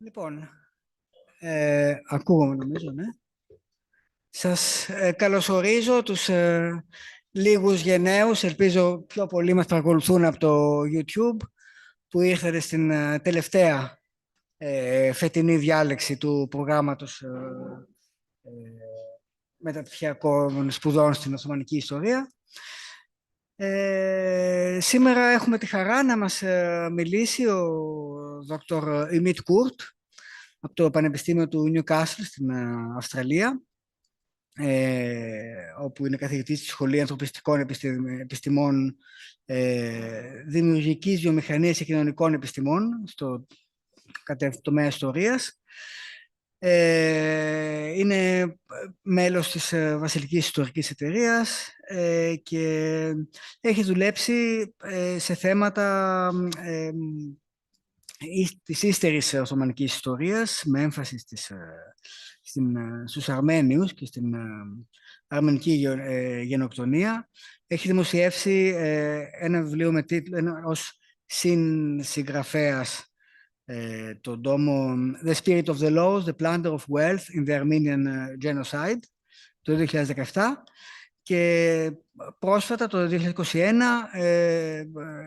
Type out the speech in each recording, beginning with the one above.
Λοιπόν, ακούγομαι νομίζω, ναι. Σας καλωσορίζω τους λίγους γενναίους, ελπίζω πιο πολλοί μας παρακολουθούν από το YouTube, που ήρθατε στην τελευταία φετινή διάλεξη του προγράμματος μεταπτυχιακών σπουδών στην Οθωμανική Ιστορία. Σήμερα έχουμε τη χαρά να μας μιλήσει ο Δόκτωρ Ümit από το Πανεπιστήμιο του Newcastle στην Αυστραλία, όπου είναι καθηγητής στη Σχολή Ανθρωπιστικών Επιστημών, Δημιουργικής Βιομηχανίας και Κοινωνικών Επιστημών στο τομέα ιστορίας. Είναι μέλος της Βασιλικής Ιστορικής Εταιρείας και έχει δουλέψει σε θέματα της ύστερης Οθωμανικής ιστορίας, με έμφαση στους Αρμένιους και στην αρμενική γενοκτονία. Έχει δημοσιεύσει ένα βιβλίο με τίτλο, ως συνσυγγραφέας, τον τόμο The Spirit of the Laws, The Plunder of Wealth in the Armenian Genocide, το 2017. Και πρόσφατα, το 2021,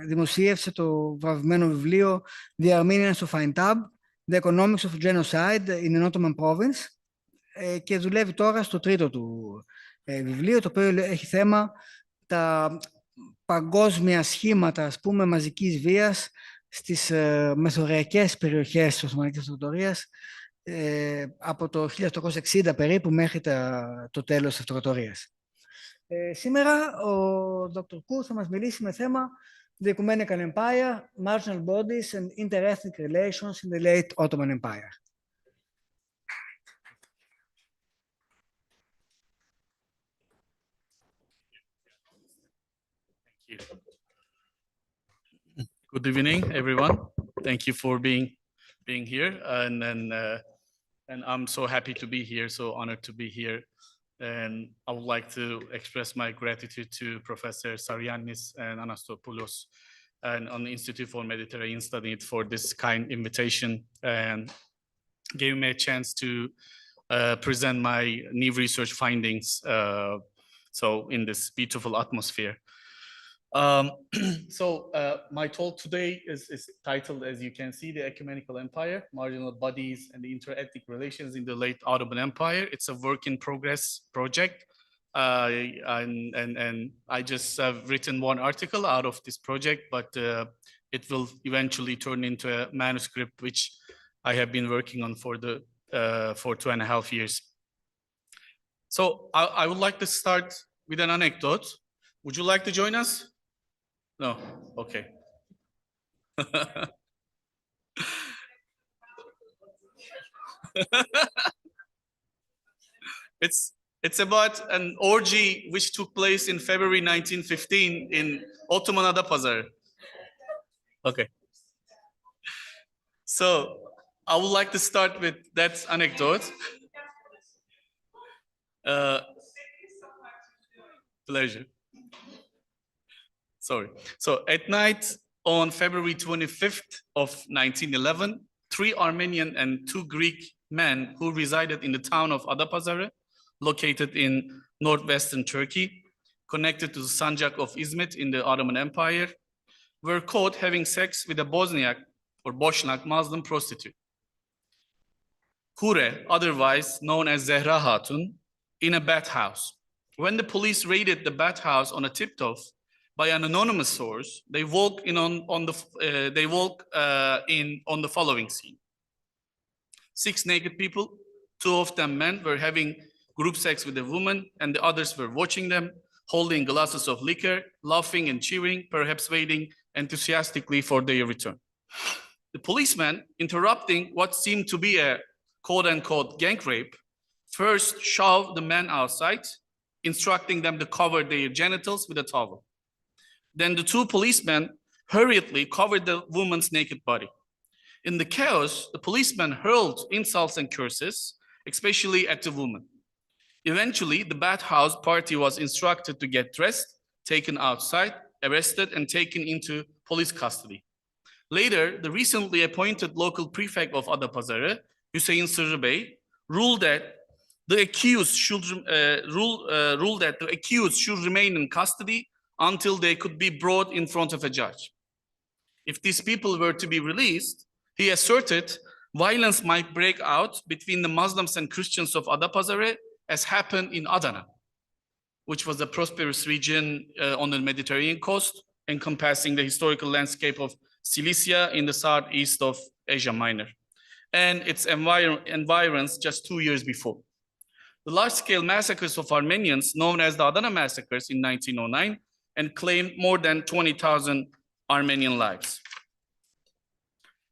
δημοσίευσε το βραβευμένο βιβλίο The Armenians of Aintab, The Economics of Genocide in an Ottoman Province, και δουλεύει τώρα στο τρίτο του βιβλίο, το οποίο έχει θέμα τα παγκόσμια σχήματα, ας πούμε, μαζικής βίας στις μεθοριακές περιοχές της Οθωμανικής Αυτοκρατορίας από το 1860 περίπου μέχρι το τέλος της Αυτοκρατορίας. Σήμερα ο Dr. Kur θα μας μιλήσει με θέμα The Ecumenical Empire, Marginal Bodies and Inter-ethnic Relations in the Late Ottoman Empire. Thank you. Good evening, everyone. Thank you for being here, and I'm so happy to be here, so honored to be here. And I would like to express my gratitude to Professor Sariannis and Anastopoulos and on the Institute for Mediterranean Studies for this kind invitation and gave me a chance to present my new research findings so in this beautiful atmosphere. My talk today is titled, as you can see, The Ecumenical Empire, Marginal Bodies and the Inter-ethnic Relations in the Late Ottoman Empire. It's a work in progress project. And I just have written one article out of this project, but it will eventually turn into a manuscript, which I have been working on for 2.5 years. So I would like to start with an anecdote. Would you like to join us? No? Okay. It's about an orgy which took place in February 1915 in Ottoman Adapazarı. Okay. So I would like to start with that anecdote. Pleasure. Sorry. So at night on February 25th of 1911, 3 Armenian and 2 Greek men who resided in the town of Adapazarı, located in northwestern Turkey, connected to the Sanjak of Izmit in the Ottoman Empire, were caught having sex with a Bosniak or Boshnak Muslim prostitute, Hure, otherwise known as Zehra Hatun, in a bathhouse. When the police raided the bathhouse on a tip-off by an anonymous source, they woke in on the following scene. 6 naked people, 2 of them men, were having group sex with a woman, and the others were watching them, holding glasses of liquor, laughing and cheering, perhaps waiting enthusiastically for their return. The policeman, interrupting what seemed to be a quote-unquote gang rape, first shoved the men outside, instructing them to cover their genitals with a towel. Then the 2 policemen hurriedly covered the woman's naked body. In the chaos, the policemen hurled insults and curses, especially at the woman. Eventually, the bathhouse party was instructed to get dressed, taken outside, arrested, and taken into police custody. Later, the recently appointed local prefect of Adapazarı, Hüseyin Sırrı Bey, ruled that the accused should remain in custody until they could be brought in front of a judge. If these people were to be released, he asserted violence might break out between the Muslims and Christians of Adapazarı, as happened in Adana, which was a prosperous region on the Mediterranean coast, encompassing the historical landscape of Cilicia in the southeast of Asia Minor, and its environs just 2 years before. The large-scale massacres of Armenians, known as the Adana massacres in 1909, and claimed more than 20,000 Armenian lives.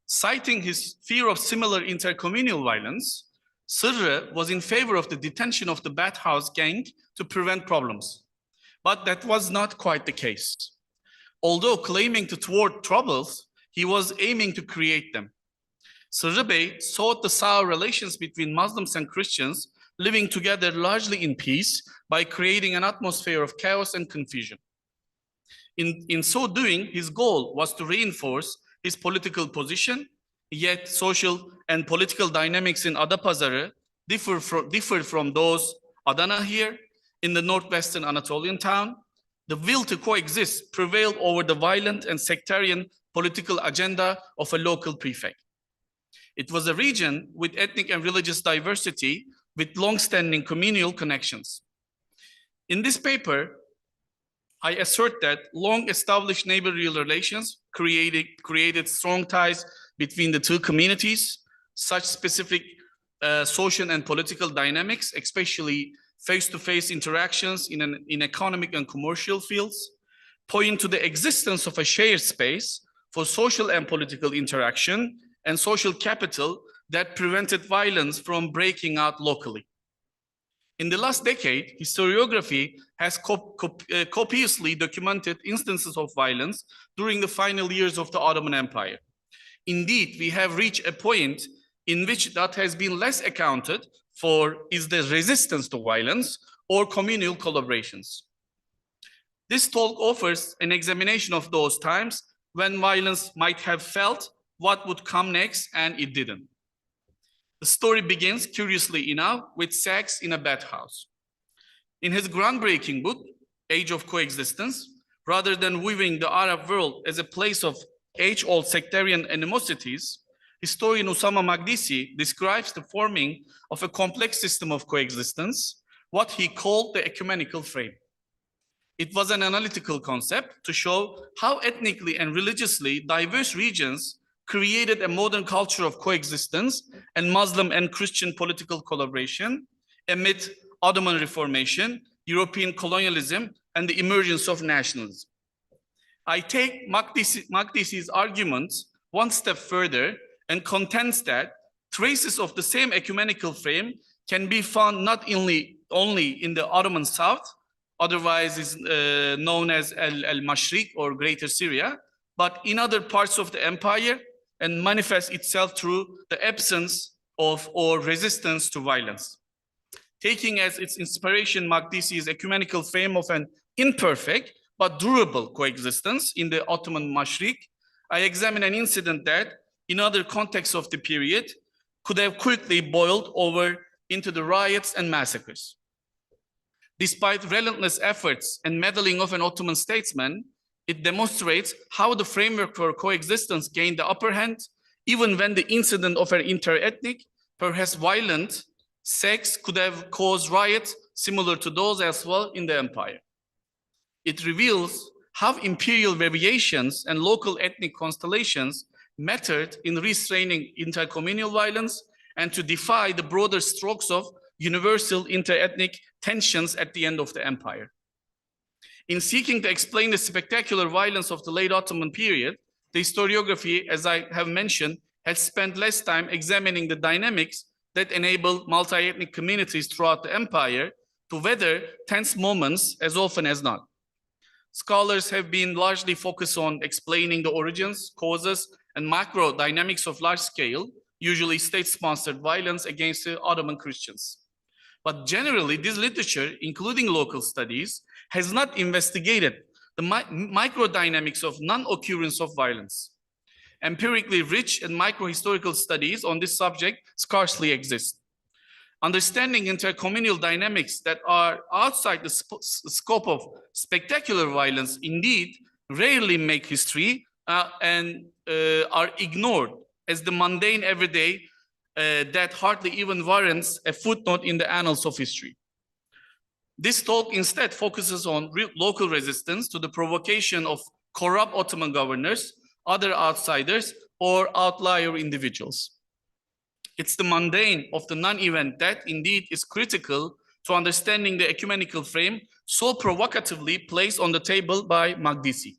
Citing his fear of similar intercommunal violence, Sırrı was in favor of the detention of the bathhouse gang to prevent problems. But that was not quite the case. Although claiming to thwart troubles, he was aiming to create them. Sırrı Bey sought to sour relations between Muslims and Christians living together largely in peace by creating an atmosphere of chaos and confusion. In so doing, his goal was to reinforce his political position, yet social and political dynamics in Adapazarı differ from those Adana here in the northwestern Anatolian town. The will to coexist prevailed over the violent and sectarian political agenda of a local prefect. It was a region with ethnic and religious diversity with long-standing communal connections. In this paper, I assert that long-established neighborly relations created strong ties between the two communities. Such specific social and political dynamics, especially face-to-face interactions in economic and commercial fields, point to the existence of a shared space for social and political interaction and social capital that prevented violence from breaking out locally. In the last decade, historiography has copiously documented instances of violence during the final years of the Ottoman Empire. Indeed, we have reached a point in which that has been less accounted for is the resistance to violence or communal collaborations. This talk offers an examination of those times when violence might have felt what would come next, and it didn't. The story begins, curiously enough, with sex in a bathhouse. In his groundbreaking book, Age of Coexistence, rather than viewing the Arab world as a place of age-old sectarian animosities, historian Ussama Makdisi describes the forming of a complex system of coexistence, what he called the ecumenical frame. It was an analytical concept to show how ethnically and religiously diverse regions created a modern culture of coexistence and Muslim and Christian political collaboration amid Ottoman reformation, European colonialism, and the emergence of nationalism. I take Makdisi's arguments one step further and contends that traces of the same ecumenical frame can be found not only in the Ottoman South, otherwise is known as al-Mashriq or Greater Syria, but in other parts of the empire, and manifests itself through the absence of or resistance to violence. Taking as its inspiration Makdisi's ecumenical frame of an imperfect but durable coexistence in the Ottoman Mashriq, I examine an incident that, in other contexts of the period, could have quickly boiled over into the riots and massacres. Despite relentless efforts and meddling of an Ottoman statesman, it demonstrates how the framework for coexistence gained the upper hand, even when the incident of an inter-ethnic, perhaps violent, sex could have caused riots similar to those as well in the empire. It reveals how imperial variations and local ethnic constellations mattered in restraining intercommunal violence and to defy the broader strokes of universal inter-ethnic tensions at the end of the empire. In seeking to explain the spectacular violence of the late Ottoman period, the historiography, as I have mentioned, has spent less time examining the dynamics that enable multi-ethnic communities throughout the empire to weather tense moments as often as not. Scholars have been largely focused on explaining the origins, causes, and macro dynamics of large-scale, usually state-sponsored violence against the Ottoman Christians. But generally, this literature, including local studies, has not investigated the microdynamics of non-occurrence of violence. empirically rich and micro-historical studies on this subject scarcely exist. Understanding intercommunal dynamics that are outside the scope of spectacular violence indeed rarely make history and are ignored as the mundane everyday that hardly even warrants a footnote in the annals of history. This talk instead focuses on local resistance to the provocation of corrupt Ottoman governors, other outsiders, or outlier individuals. It's the mundane of the non-event that indeed is critical to understanding the ecumenical frame so provocatively placed on the table by Makdisi.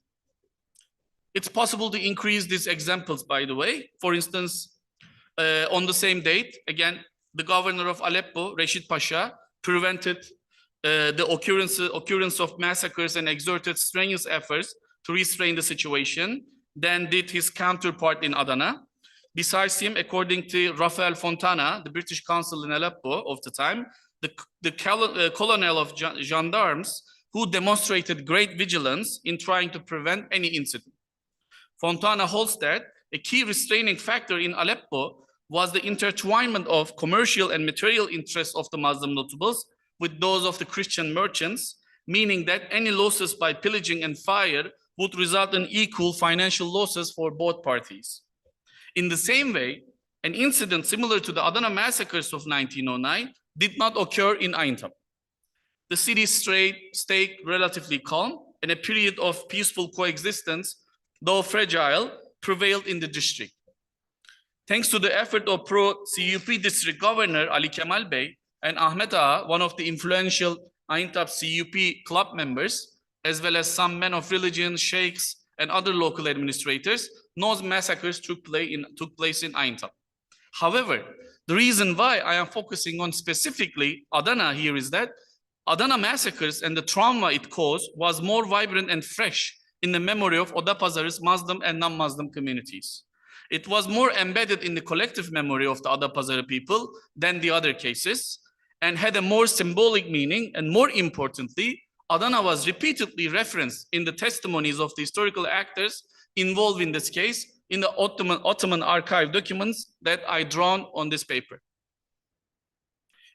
It's possible to increase these examples, by the way. For instance, on the same date, again, the governor of Aleppo, Reşit Pasha, prevented the occurrence of massacres and exerted strenuous efforts to restrain the situation, then did his counterpart in Adana. Besides him, according to Rafael Fontana, the British consul in Aleppo of the time, the colonel of gendarmes who demonstrated great vigilance in trying to prevent any incident. Fontana holds that a key restraining factor in Aleppo was the intertwinement of commercial and material interests of the Muslim notables with those of the Christian merchants, meaning that any losses by pillaging and fire would result in equal financial losses for both parties. In the same way, an incident similar to the Adana massacres of 1909 did not occur in Aintab. The city stayed relatively calm, and a period of peaceful coexistence, though fragile, prevailed in the district. Thanks to the effort of pro-CUP district governor Ali Kemal Bey and Ahmet Ağa, one of the influential Aintab CUP club members, as well as some men of religion, sheikhs, and other local administrators, no massacres took place in Aintab. However, the reason why I am focusing on specifically Adana here is that Adana massacres and the trauma it caused was more vibrant and fresh in the memory of Adapazarı's Muslim and non-Muslim communities. It was more embedded in the collective memory of the Adapazarı people than the other cases, and had a more symbolic meaning, and more importantly, Adana was repeatedly referenced in the testimonies of the historical actors involved in this case in the Ottoman archive documents that I drawn on this paper.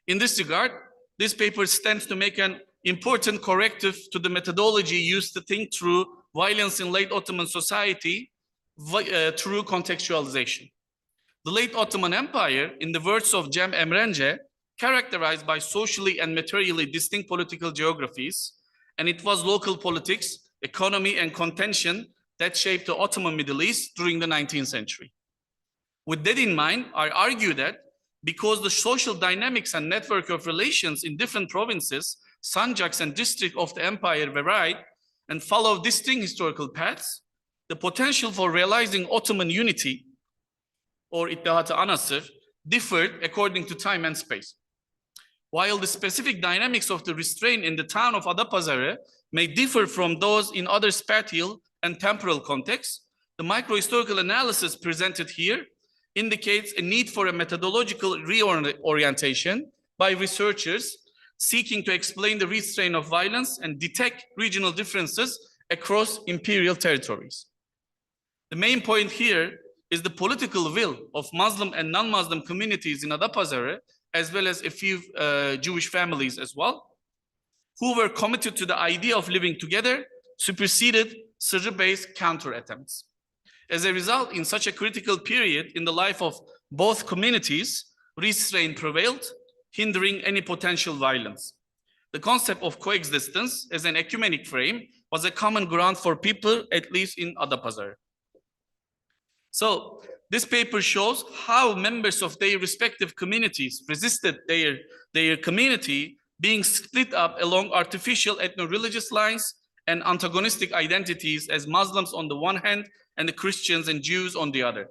In this regard, this paper stands to make an important corrective to the methodology used to think through violence in late Ottoman society through contextualization. The late Ottoman Empire, in the words of Cem Emrence, characterized by socially and materially distinct political geographies, and it was local politics, economy, and contention that shaped the Ottoman Middle East during the 19th century. With that in mind, I argue that because the social dynamics and network of relations in different provinces, sanjaks, and districts of the empire varied and followed distinct historical paths, the potential for realizing Ottoman unity, or İttihat-ı Anasır, differed according to time and space. While the specific dynamics of the restraint in the town of Adapazarı may differ from those in other spatial and temporal contexts, the microhistorical analysis presented here indicates a need for a methodological reorientation by researchers seeking to explain the restraint of violence and detect regional differences across imperial territories. The main point here is the political will of Muslim and non-Muslim communities in Adapazarı, as well as a few Jewish families as well, who were committed to the idea of living together, superseded Sırrı-based counter attempts. As a result, in such a critical period in the life of both communities, restraint prevailed, hindering any potential violence. The concept of coexistence as an ecumenic frame was a common ground for people, at least in Adapazarı. So this paper shows how members of their respective communities resisted their community being split up along artificial ethno-religious lines and antagonistic identities as Muslims on the one hand and the Christians and Jews on the other.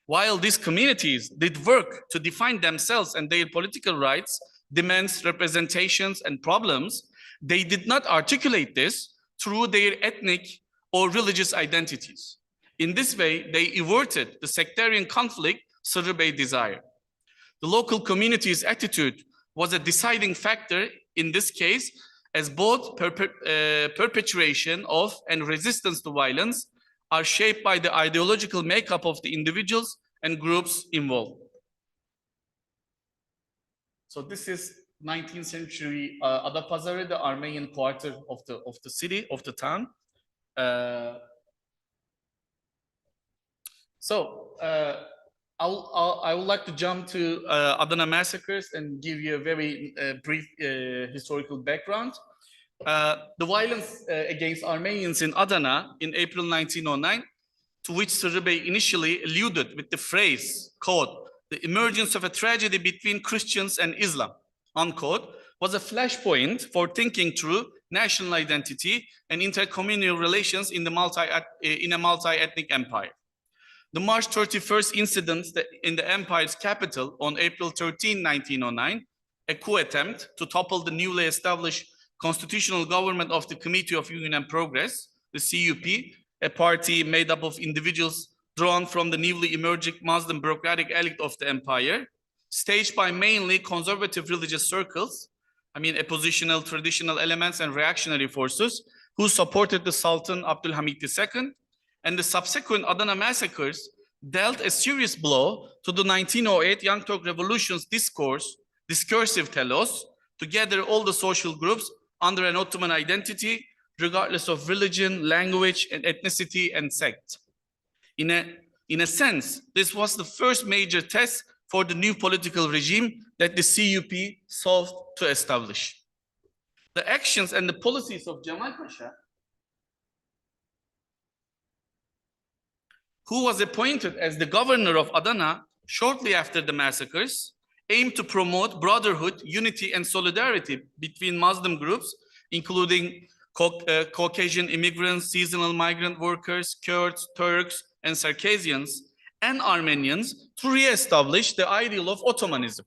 While these communities did work to define themselves and their political rights, demands, representations, and problems, they did not articulate this through their ethnic or religious identities. In this way, they averted the sectarian conflict Sırrı Bey desired. The local community's attitude was a deciding factor in this case, as both perpetuation of and resistance to violence are shaped by the ideological makeup of the individuals and groups involved. So this is 19th century Adapazarı, the Armenian quarter of the city, of the town. I would like to jump to Adana massacres and give you a very brief historical background. The violence against Armenians in Adana in April 1909, to which Sırrı Bey initially alluded with the phrase, quote, "the emergence of a tragedy between Christians and Islam," unquote, was a flashpoint for thinking through national identity and intercommunal relations in a multi-ethnic empire. The March 31st incident in the empire's capital on April 13, 1909, a coup attempt to topple the newly established constitutional government of the Committee of Union and Progress, the CUP, a party made up of individuals drawn from the newly emerging Muslim bureaucratic elite of the empire, staged by mainly conservative religious circles, oppositional traditional elements and reactionary forces who supported the Sultan Abdülhamid II, and the subsequent Adana massacres dealt a serious blow to the 1908 Young Turk Revolution's discursive telos to gather all the social groups under an Ottoman identity, regardless of religion, language, and ethnicity and sect. In a sense, this was the first major test for the new political regime that the CUP sought to establish. The actions and the policies of Cemal Pasha, who was appointed as the governor of Adana shortly after the massacres, aimed to promote brotherhood, unity, and solidarity between Muslim groups, including Caucasian immigrants, seasonal migrant workers, Kurds, Turks, and Circassians, and Armenians, to re-establish the ideal of Ottomanism.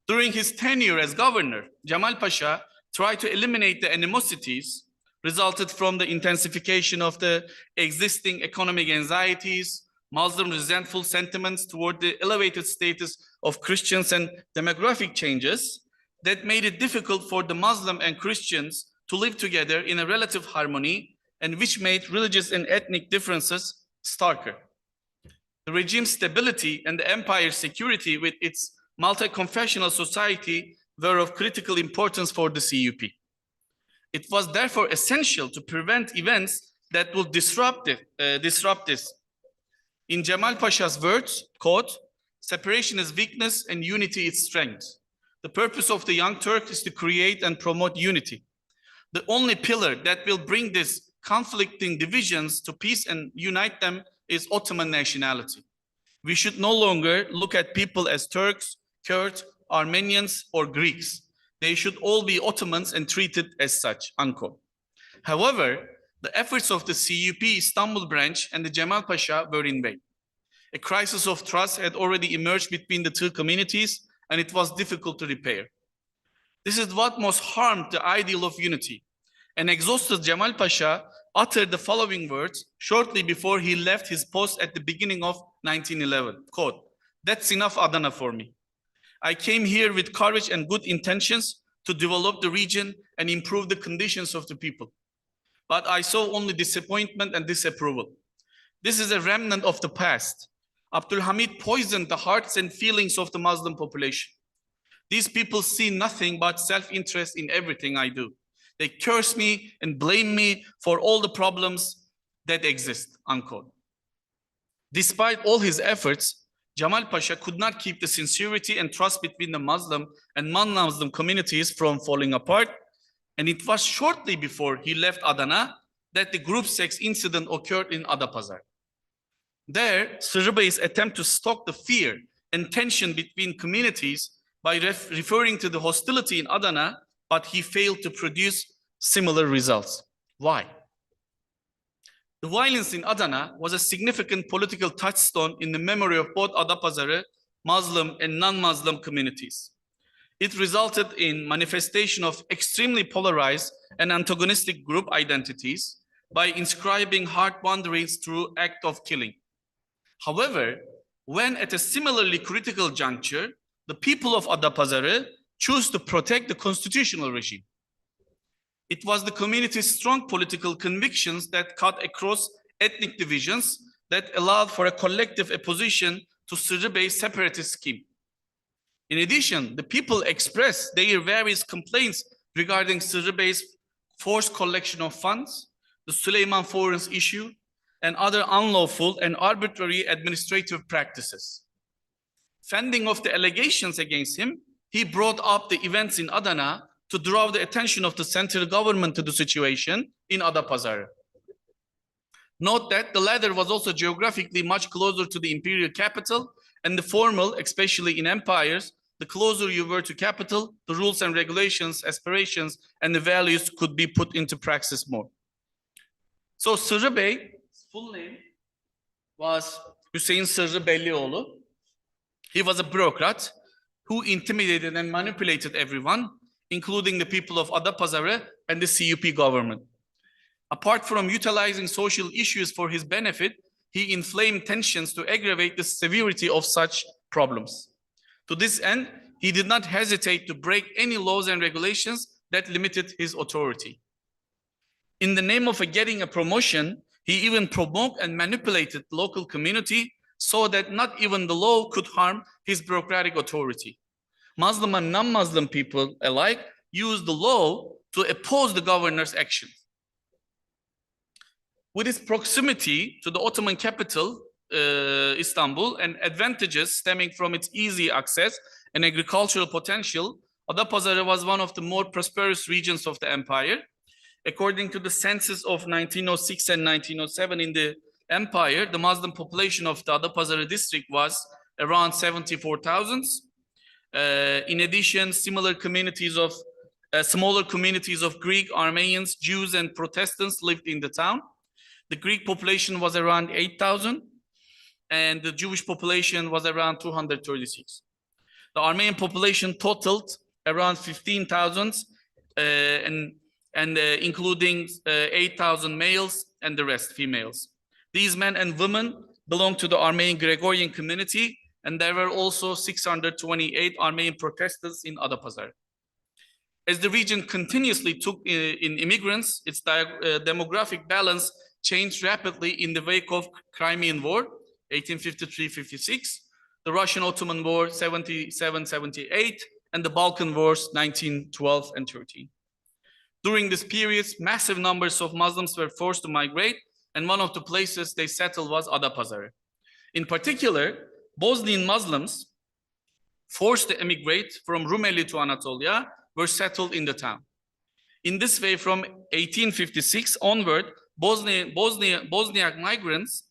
During his tenure as governor, Cemal Pasha tried to eliminate the animosities resulted from the intensification of the existing economic anxieties, Muslim resentful sentiments toward the elevated status of Christians, and demographic changes that made it difficult for the Muslim and Christians to live together in a relative harmony, and which made religious and ethnic differences starker. The regime's stability and the empire's security with its multi-confessional society were of critical importance for the CUP. It was therefore essential to prevent events that would disrupt this. In Cemal Pasha's words, quote, "Separation is weakness and unity is strength. The purpose of the Young Turk is to create and promote unity. The only pillar that will bring these conflicting divisions to peace and unite them is Ottoman nationality. We should no longer look at people as Turks, Kurds, Armenians, or Greeks. They should all be Ottomans and treated as such," unquote. However, the efforts of the CUP Istanbul branch and the Cemal Pasha were in vain. A crisis of trust had already emerged between the two communities, and it was difficult to repair. This is what most harmed the ideal of unity. An exhausted Cemal Pasha uttered the following words shortly before he left his post at the beginning of 1911, quote, "That's enough Adana for me. I came here with courage and good intentions to develop the region and improve the conditions of the people. But I saw only disappointment and disapproval. This is a remnant of the past. Abdülhamid poisoned the hearts and feelings of the Muslim population. These people see nothing but self-interest in everything I do. They curse me and blame me for all the problems that exist," unquote. Despite all his efforts, Cemal Pasha could not keep the sincerity and trust between the Muslim and non-Muslim communities from falling apart, and it was shortly before he left Adana that the group sex incident occurred in Adapazarı. There, Sırrı Bey's attempt to stoke the fear and tension between communities by referring to the hostility in Adana, but he failed to produce similar results. Why? The violence in Adana was a significant political touchstone in the memory of both Adapazarı Muslim and non-Muslim communities. It resulted in manifestation of extremely polarized and antagonistic group identities by inscribing hard boundaries through act of killing. However, when at a similarly critical juncture, the people of Adapazarı chose to protect the constitutional regime. It was the community's strong political convictions that cut across ethnic divisions that allowed for a collective opposition to Sırrı-based separatist scheme. In addition, the people expressed their various complaints regarding Sırrı-based forced collection of funds, the Süleyman Forens issue, and other unlawful and arbitrary administrative practices. Fending off the allegations against him, he brought up the events in Adana to draw the attention of the central government to the situation in Adapazarı. Note that the latter was also geographically much closer to the imperial capital, and the formal, especially in empires, the closer you were to capital, the rules and regulations, aspirations, and the values could be put into practice more. So Sırrı Bey, full name was Hüseyin Sırrı Bellioğlu. He was a bureaucrat who intimidated and manipulated everyone, including the people of Adapazarı and the CUP government. Apart from utilizing social issues for his benefit, he inflamed tensions to aggravate the severity of such problems. To this end, he did not hesitate to break any laws and regulations that limited his authority. In the name of getting a promotion, he even provoked and manipulated the local community so that not even the law could harm his bureaucratic authority. Muslim and non-Muslim people alike used the law to oppose the governor's actions. With its proximity to the Ottoman capital, Istanbul, and advantages stemming from its easy access and agricultural potential, Adapazarı was one of the more prosperous regions of the empire. According to the census of 1906 and 1907 in the empire, the Muslim population of the Adapazarı district was around 74,000. In addition, smaller communities of Greek, Armenians, Jews, and Protestants lived in the town. The Greek population was around 8,000, and the Jewish population was around 236. The Armenian population totaled around 15,000, including 8,000 males and the rest females. These men and women belonged to the Armenian Gregorian community, and there were also 628 Armenian Protestants in Adapazarı. As the region continuously took in immigrants, its demographic balance changed rapidly in the wake of Crimean War, 1853-56, the Russian-Ottoman War, 77-78, and the Balkan Wars, 1912 and 13. During this period, massive numbers of Muslims were forced to migrate, and one of the places they settled was Adapazarı. In particular, Bosnian Muslims forced to emigrate from Rumeli to Anatolia were settled in the town. In this way, from 1856 onward, Bosniak migrants,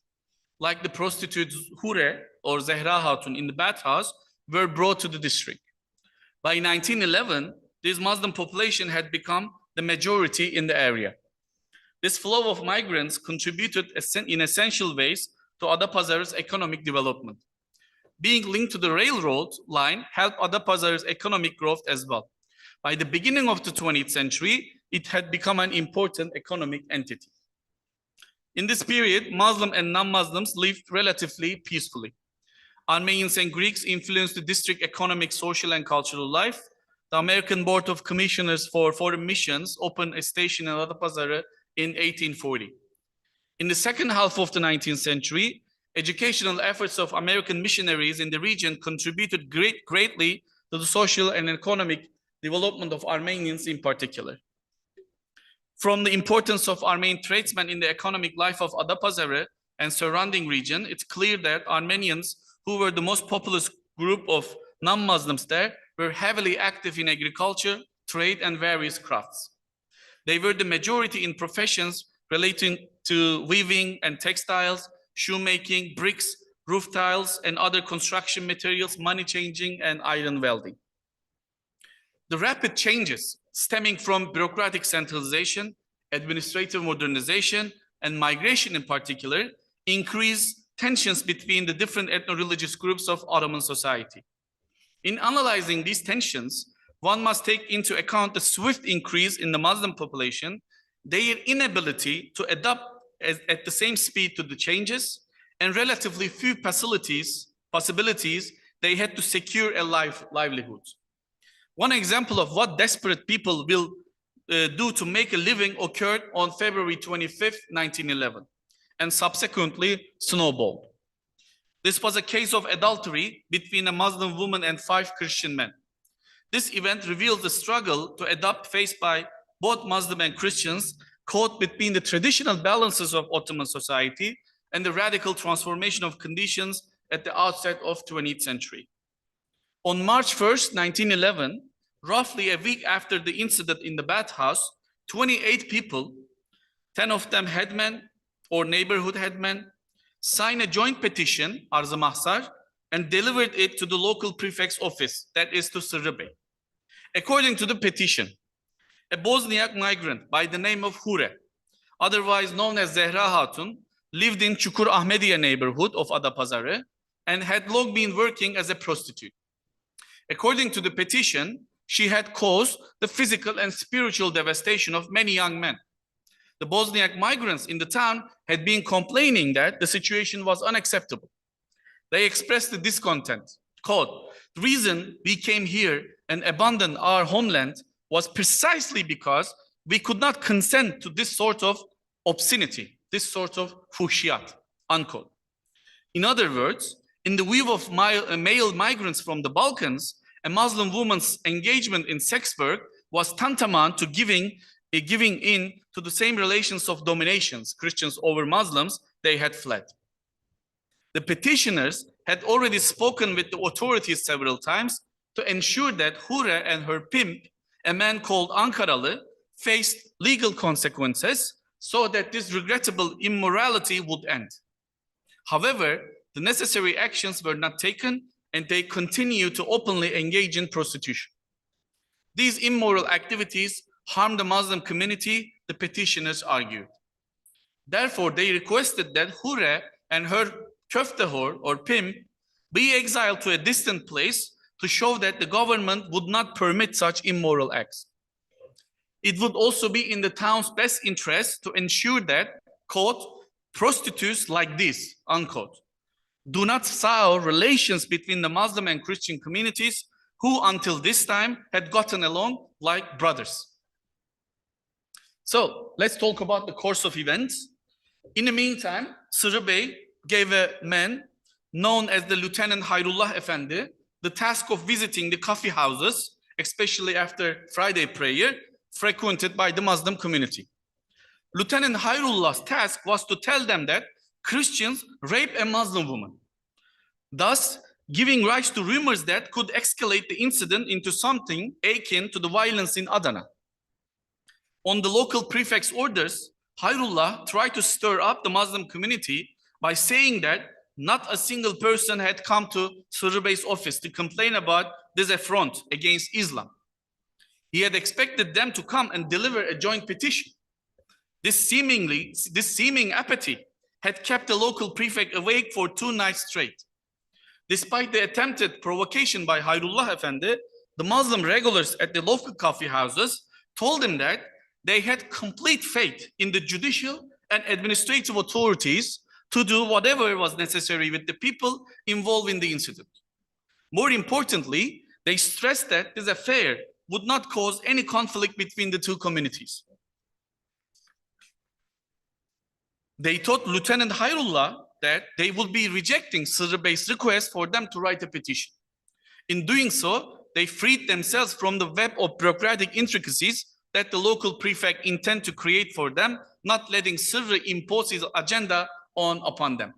like the prostitute Hure or Zehra Hatun in the bathhouse, were brought to the district. By 1911, this Muslim population had become the majority in the area. This flow of migrants contributed in essential ways to Adapazarı's economic development. Being linked to the railroad line helped Adapazarı's economic growth as well. By the beginning of the 20th century, it had become an important economic entity. In this period, Muslim and non-Muslims lived relatively peacefully. Armenians and Greeks influenced the district economic, social, and cultural life. The American Board of Commissioners for Foreign Missions opened a station in Adapazarı in 1840. In the second half of the 19th century, educational efforts of American missionaries in the region contributed greatly to the social and economic development of Armenians in particular. From the importance of Armenian tradesmen in the economic life of Adapazarı and surrounding region, it's clear that Armenians, who were the most populous group of non-Muslims there, were heavily active in agriculture, trade, and various crafts. They were the majority in professions relating to weaving and textiles, shoemaking, bricks, roof tiles, and other construction materials, money changing, and iron welding. The rapid changes stemming from bureaucratic centralization, administrative modernization, and migration in particular, increased tensions between the different ethno-religious groups of Ottoman society. In analyzing these tensions, one must take into account the swift increase in the Muslim population, their inability to adapt at the same speed to the changes, and relatively few possibilities they had to secure a livelihood. One example of what desperate people will do to make a living occurred on February 25th, 1911. and subsequently snowballed. This was a case of adultery between a Muslim woman and 5 Christian men. This event reveals the struggle to adapt faced by both Muslim and Christians caught between the traditional balances of Ottoman society and the radical transformation of conditions at the outset of 20th century. On March 1st, 1911, roughly a week after the incident in the bathhouse, 28 people, 10 of them headmen or neighborhood headmen, signed a joint petition, Arz-ı Mahsar, and delivered it to the local prefect's office, that is to Sırrı Bey. According to the petition, a Bosniak migrant by the name of Hure, otherwise known as Zehra Hatun, lived in Çukur Ahmediye neighborhood of Adapazarı and had long been working as a prostitute. According to the petition, she had caused the physical and spiritual devastation of many young men. The Bosniak migrants in the town had been complaining that the situation was unacceptable. They expressed the discontent. Quote, "The reason we came here and abandoned our homeland was precisely because we could not consent to this sort of obscenity, this sort of fuhşiyat," unquote. In other words, in the view of male migrants from the Balkans, a Muslim woman's engagement in sex work was tantamount to giving in to the same relations of dominations, Christians over Muslims, they had fled. The petitioners had already spoken with the authorities several times to ensure that Hure and her pimp, a man called Ankaralı, faced legal consequences so that this regrettable immorality would end. However, the necessary actions were not taken and they continued to openly engage in prostitution. These immoral activities harmed the Muslim community, the petitioners argued. Therefore, they requested that Hure and her köftehor or pimp be exiled to a distant place to show that the government would not permit such immoral acts. It would also be in the town's best interest to ensure that, quote, "prostitutes like this," unquote, do not sour relations between the Muslim and Christian communities who until this time had gotten along like brothers. So let's talk about the course of events. In the meantime, Sırrı Bey gave a man known as the Lieutenant Hayrullah Efendi the task of visiting the coffee houses, especially after Friday prayer, frequented by the Muslim community. Lieutenant Hayrullah's task was to tell them that Christians rape a Muslim woman, thus giving rise to rumors that could escalate the incident into something akin to the violence in Adana. On the local prefect's orders, Hayrullah tried to stir up the Muslim community by saying that not a single person had come to Sırrı Bey's office to complain about this affront against Islam. He had expected them to come and deliver a joint petition. This seeming apathy had kept the local prefect awake for 2 nights straight. Despite the attempted provocation by Hayrullah Efendi, the Muslim regulars at the local coffee houses told him that they had complete faith in the judicial and administrative authorities to do whatever was necessary with the people involved in the incident. More importantly, they stressed that this affair would not cause any conflict between the two communities. They told Lieutenant Hayrullah that they would be rejecting Sırrı Bey's request for them to write a petition. In doing so, they freed themselves from the web of bureaucratic intricacies that the local prefect intended to create for them, not letting Sırrı impose his agenda upon them.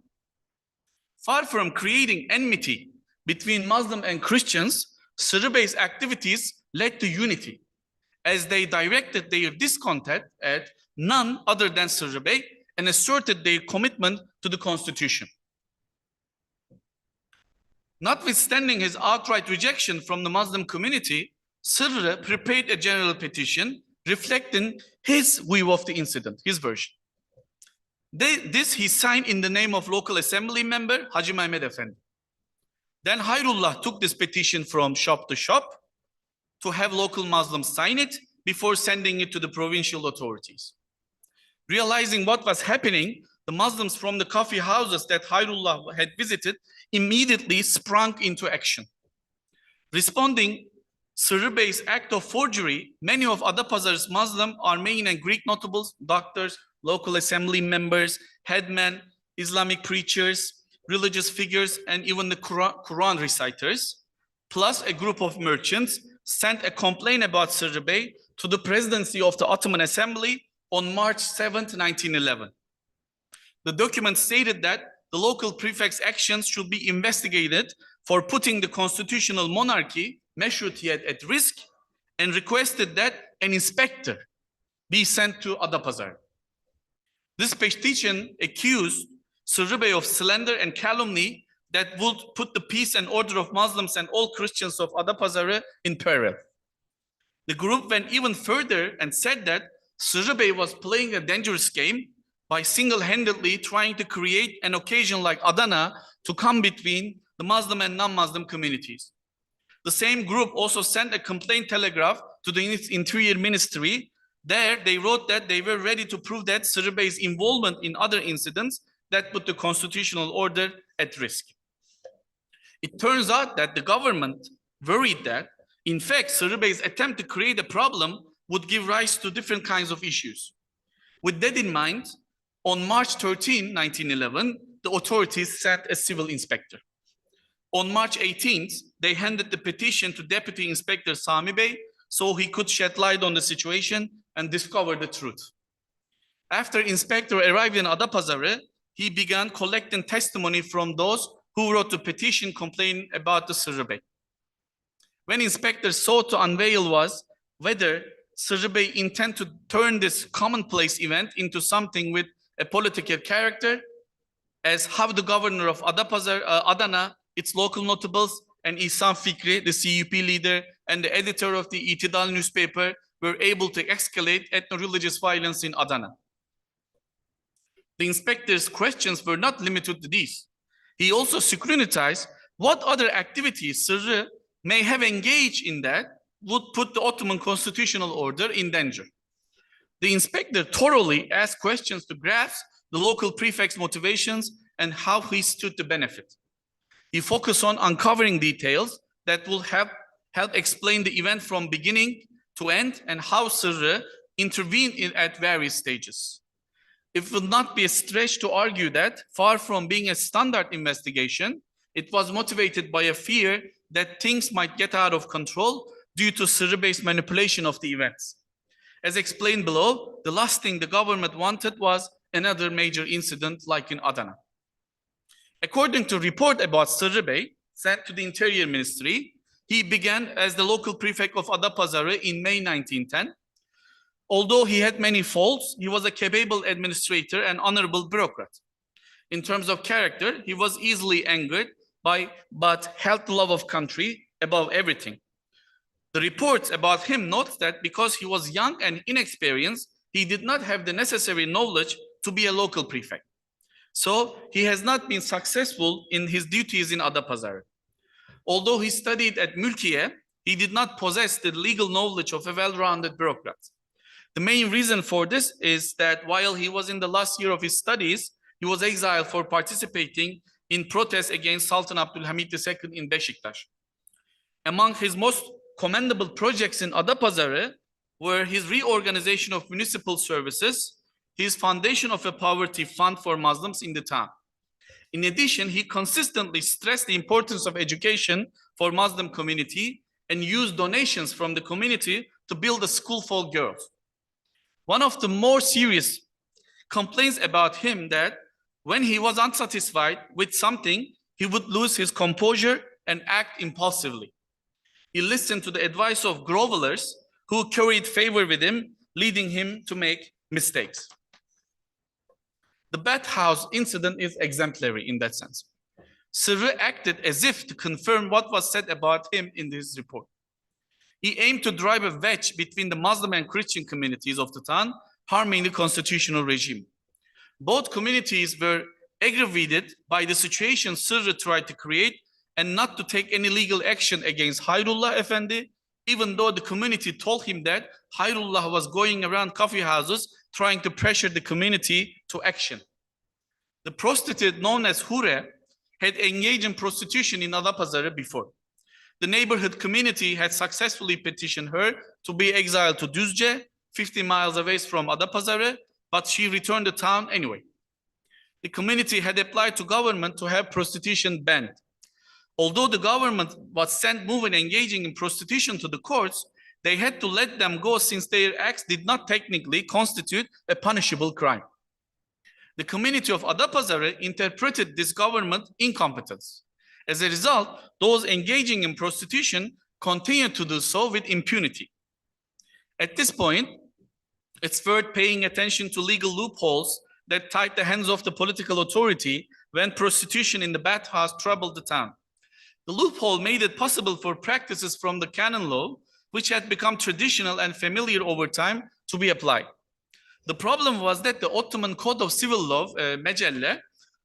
Far from creating enmity between Muslim and Christians, Sırrı Bey's activities led to unity, as they directed their discontent at none other than Sırrı Bey and asserted their commitment to the constitution. Notwithstanding his outright rejection from the Muslim community, Sırrı prepared a general petition reflecting his view of the incident, his version. This he signed in the name of local assembly member Hacı Mehmet Efendi. Then Hayrullah took this petition from shop to shop to have local Muslims sign it before sending it to the provincial authorities. Realizing what was happening, the Muslims from the coffee houses that Hayrullah had visited immediately sprung into action. Responding Sırrı Bey's act of forgery, many of Adapazarı's Muslim, Armenian and Greek notables, doctors, local assembly members, headmen, Islamic preachers, religious figures, and even the Quran reciters, plus a group of merchants, sent a complaint about Sırrı Bey to the presidency of the Ottoman Assembly on March 7th, 1911. The document stated that the local prefect's actions should be investigated for putting the constitutional monarchy, Meşrutiyet, at risk, and requested that an inspector be sent to Adapazarı. This petition accused Sırrı Bey of slander and calumny that would put the peace and order of Muslims and all Christians of Adapazarı in peril. The group went even further and said that Sırrı Bey was playing a dangerous game by single-handedly trying to create an occasion like Adana to come between the Muslim and non-Muslim communities. The same group also sent a complaint telegraph to the Interior Ministry. There, they wrote that they were ready to prove that Sırrı Bey's involvement in other incidents that put the constitutional order at risk. It turns out that the government worried that, in fact, Sırrı Bey's attempt to create a problem would give rise to different kinds of issues. With that in mind, on March 13, 1911, the authorities sent a civil inspector. On March 18th, they handed the petition to Deputy Inspector Sami Bey so he could shed light on the situation and discover the truth. After inspector arrived in Adapazarı, he began collecting testimony from those who wrote the petition complaining about the Sırrı Bey. When inspectors sought to unveil was whether Sırrı Bey intended to turn this commonplace event into something with a political character, as how the governor of Adana, its local notables, and İhsan Fikri, the CUP leader, and the editor of the İtidal newspaper were able to escalate ethno-religious violence in Adana. The inspector's questions were not limited to these. He also scrutinized what other activities Sırrı may have engaged in that would put the Ottoman constitutional order in danger. The inspector thoroughly asked questions to grasp the local prefect's motivations and how he stood to benefit. He focused on uncovering details that will help explain the event from beginning to end and how Sırrı intervened at various stages. It would not be a stretch to argue that, far from being a standard investigation, it was motivated by a fear that things might get out of control due to Sırrı Bey's manipulation of the events. As explained below, the last thing the government wanted was another major incident like in Adana. According to a report about Sırrı Bey sent to the Interior Ministry, he began as the local prefect of Adapazarı in May 1910. Although he had many faults, he was a capable administrator and honorable bureaucrat. In terms of character, he was easily angered but held the love of country above everything. The reports about him note that because he was young and inexperienced, he did not have the necessary knowledge to be a local prefect. So he has not been successful in his duties in Adapazarı. Although he studied at Mülkiye, he did not possess the legal knowledge of a well-rounded bureaucrat. The main reason for this is that while he was in the last year of his studies, he was exiled for participating in protests against Sultan Abdülhamid II in Beşiktaş. Among his most commendable projects in Adapazarı were his reorganization of municipal services, his foundation of a poverty fund for Muslims in the town. In addition, he consistently stressed the importance of education for Muslim community and used donations from the community to build a school for girls. One of the more serious complaints about him that when he was unsatisfied with something, he would lose his composure and act impulsively. He listened to the advice of grovelers who curried favor with him, leading him to make mistakes. The bathhouse incident is exemplary in that sense. Sırrı acted as if to confirm what was said about him in this report. He aimed to drive a wedge between the Muslim and Christian communities of the town, harming the constitutional regime. Both communities were aggravated by the situation Sırrı tried to create and not to take any legal action against Hayrullah Efendi, even though the community told him that Hayrullah was going around coffee houses trying to pressure the community to action. The prostitute known as Hure had engaged in prostitution in Adapazarı before. The neighborhood community had successfully petitioned her to be exiled to Düzce, 50 miles away from Adapazarı, but she returned to town anyway. the community had applied to government to have prostitution banned. Although the government was sent women engaging in prostitution to the courts, they had to let them go since their acts did not technically constitute a punishable crime. The community of Adapazarı interpreted this government incompetence. As a result, those engaging in prostitution continued to do so with impunity. At this point, it's worth paying attention to legal loopholes that tied the hands of the political authority when prostitution in the bathhouse troubled the town. The loophole made it possible for practices from the canon law, which had become traditional and familiar over time, to be applied. The problem was that the Ottoman Code of Civil Law, Mecelle,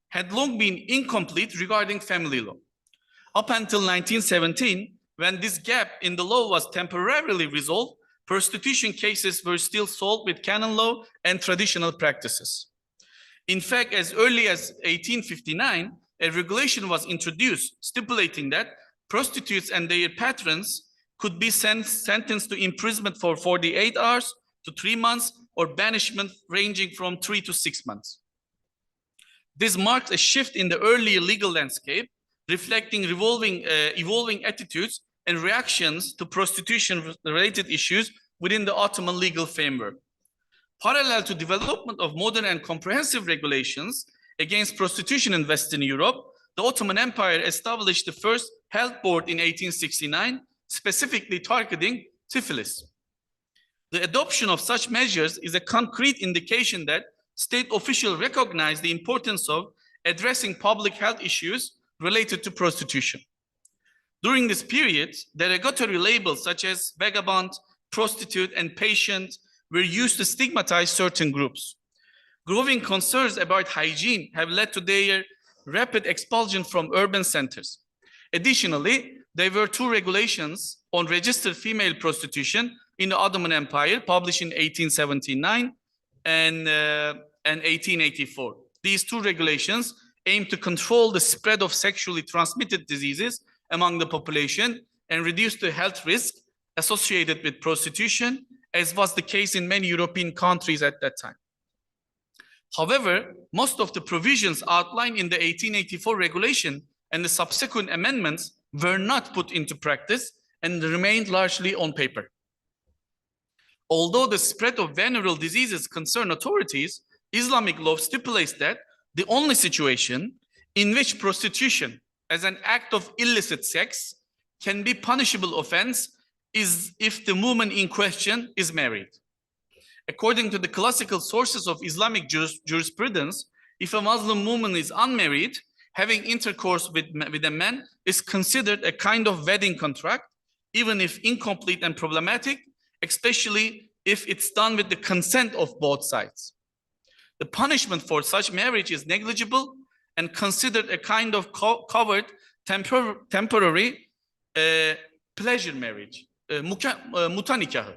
had long been incomplete regarding family law. Up until 1917, when this gap in the law was temporarily resolved, prostitution cases were still solved with canon law and traditional practices. In fact, as early as 1859, a regulation was introduced stipulating that prostitutes and their patrons could be sentenced to imprisonment for 48 hours to 3 months or banishment ranging from 3 to 6 months. This marks a shift in the earlier legal landscape, reflecting evolving attitudes and reactions to prostitution-related issues within the Ottoman legal framework. Parallel to development of modern and comprehensive regulations against prostitution in Western Europe, the Ottoman Empire established the first health board in 1869, specifically targeting syphilis. The adoption of such measures is a concrete indication that state officials recognize the importance of addressing public health issues related to prostitution. During this period, derogatory labels such as vagabond, prostitute, and patient were used to stigmatize certain groups. Growing concerns about hygiene have led to their rapid expulsion from urban centers. Additionally, there were 2 regulations on registered female prostitution in the Ottoman Empire, published in 1879 and 1884. These 2 regulations aim to control the spread of sexually transmitted diseases among the population and reduce the health risk associated with prostitution, as was the case in many European countries at that time. However, most of the provisions outlined in the 1884 regulation and the subsequent amendments were not put into practice and remained largely on paper. Although the spread of venereal diseases concern authorities, Islamic law stipulates that the only situation in which prostitution as an act of illicit sex can be punishable offense is if the woman in question is married. According to the classical sources of Islamic jurisprudence, if a Muslim woman is unmarried, having intercourse with a man is considered a kind of wedding contract, even if incomplete and problematic, especially if it's done with the consent of both sides. The punishment for such marriage is negligible and considered a kind of covered temporary pleasure marriage, muta nikahı.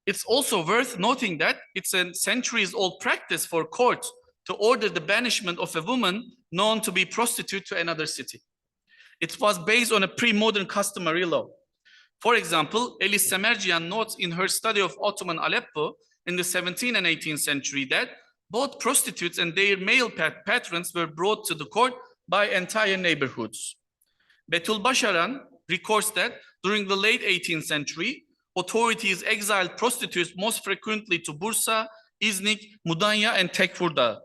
It's also worth noting that it's a centuries-old practice for courts to order the banishment of a woman known to be prostitute to another city. It was based on a pre-modern customary law. For example, Elis Semercian notes in her study of Ottoman Aleppo in the 17th and 18th century that both prostitutes and their male patrons were brought to the court by entire neighborhoods. Betul Basharan records that during the late 18th century, authorities exiled prostitutes most frequently to Bursa, Iznik, Mudanya, and Tekfurda.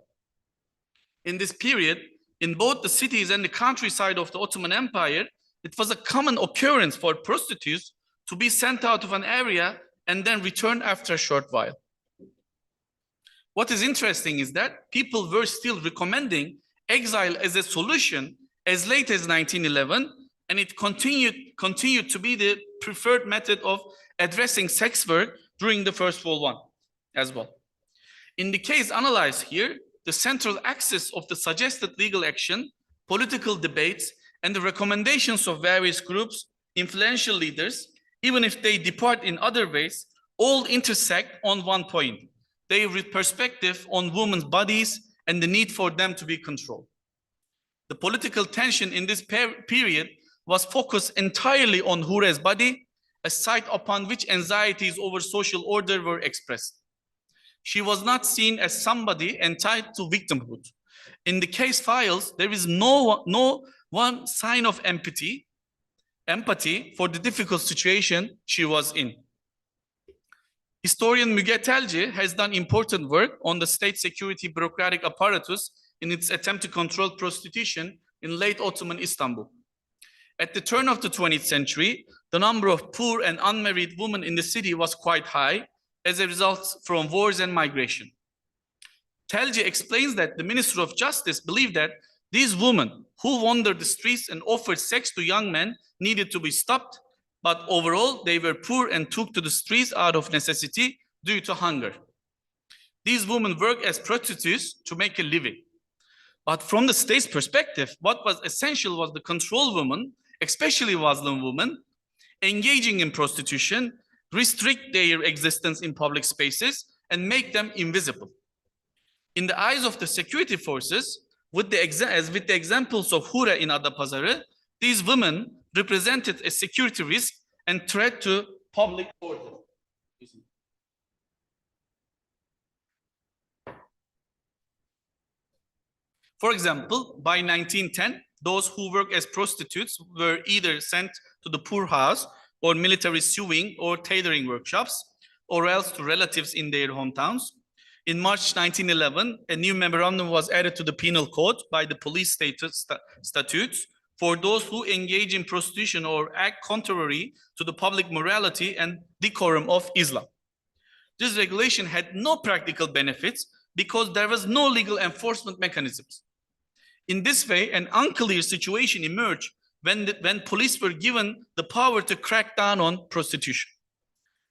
In this period, in both the cities and the countryside of the Ottoman Empire, it was a common occurrence for prostitutes to be sent out of an area and then return after a short while. What is interesting is that people were still recommending exile as a solution as late as 1911, and it continued to be the preferred method of addressing sex work during the First World War as well. In the case analyzed here, the central axis of the suggested legal action, political debates, and the recommendations of various groups, influential leaders, even if they depart in other ways, all intersect on one point: their perspective on women's bodies and the need for them to be controlled. The political tension in this period was focused entirely on Hure's body, a site upon which anxieties over social order were expressed. She was not seen as somebody entitled to victimhood. In the case files, there is no one sign of empathy for the difficult situation she was in. Historian Müge Telci has done important work on the state security bureaucratic apparatus in its attempt to control prostitution in late Ottoman Istanbul. At the turn of the 20th century, the number of poor and unmarried women in the city was quite high as a result from wars and migration. Telci explains that the Minister of Justice believed that these women who wandered the streets and offered sex to young men needed to be stopped, but overall they were poor and took to the streets out of necessity due to hunger. These women worked as prostitutes to make a living. But from the state's perspective, what was essential was the control women, especially Muslim women, engaging in prostitution, restrict their existence in public spaces, and make them invisible. In the eyes of the security forces, as with the examples of Hure in Adapazarı, these women represented a security risk and threat to public order. For example, by 1910, those who work as prostitutes were either sent to the poorhouse or military sewing or tailoring workshops, or else to relatives in their hometowns. In March 1911, a new memorandum was added to the penal code by the police statutes for those who engage in prostitution or act contrary to the public morality and decorum of Islam. This regulation had no practical benefits because there was no legal enforcement mechanisms. In this way, an unclear situation emerged when police were given the power to crack down on prostitution.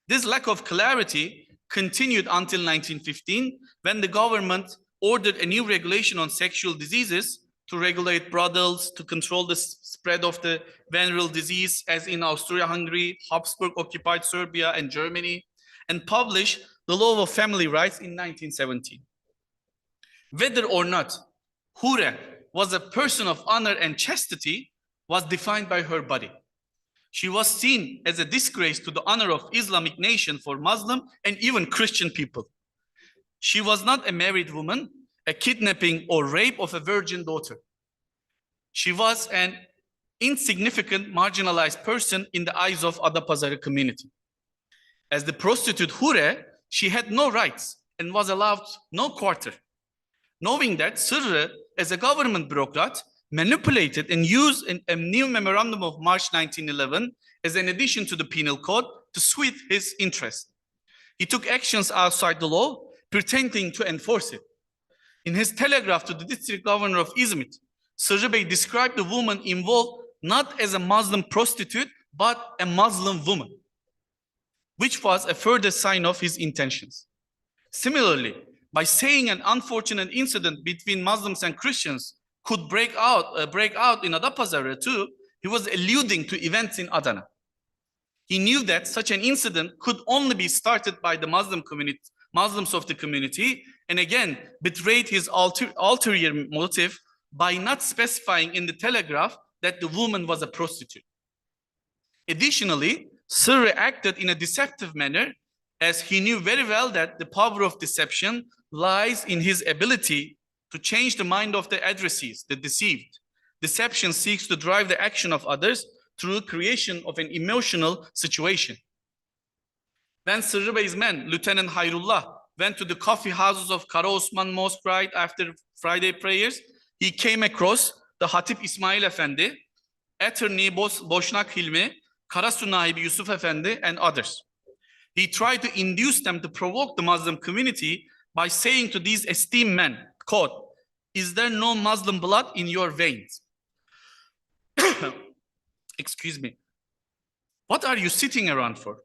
This lack of clarity continued until 1915, when the government ordered a new regulation on sexual diseases to regulate brothels, to control the spread of the venereal disease, as in Austria-Hungary, Habsburg-occupied Serbia, and Germany, and publish the law of family rights in 1917. Whether or not Hure was a person of honor and chastity was defined by her body. She was seen as a disgrace to the honor of Islamic nation for Muslim and even Christian people. She was not a married woman, a kidnapping or rape of a virgin daughter. She was an insignificant, marginalized person in the eyes of Adapazarı community. As the prostitute Hure, she had no rights and was allowed no quarter. Knowing that, Sırrı, as a government bureaucrat, manipulated and used a new memorandum of March 1911 as an addition to the penal code to suit his interest. He took actions outside the law, pretending to enforce it. In his telegraph to the district governor of Ümit, Sırrı Bey described the woman involved not as a Muslim prostitute, but a Muslim woman, which was a further sign of his intentions. Similarly, by saying an unfortunate incident between Muslims and Christians could break out in Adapazarı too, he was alluding to events in Adana. He knew that such an incident could only be started by the Muslims of the community, and again betrayed his ulterior motive by not specifying in the telegraph that the woman was a prostitute. Additionally, Sırrı acted in a deceptive manner, as he knew very well that the power of deception lies in his ability to change the mind of the addressees, the deceived. Deception seeks to drive the action of others through creation of an emotional situation. When Sırrı Bey's men, Lieutenant Hayrullah, went to the coffee houses of Kara Osman Mosque right after Friday prayers, he came across the Hatip İsmail Efendi, attorney Boşnak Hilmi, Karasu Nahibi Yusuf Efendi, and others. He tried to induce them to provoke the Muslim community by saying to these esteemed men, quote, "Is there no Muslim blood in your veins?" Excuse me. What are you sitting around for?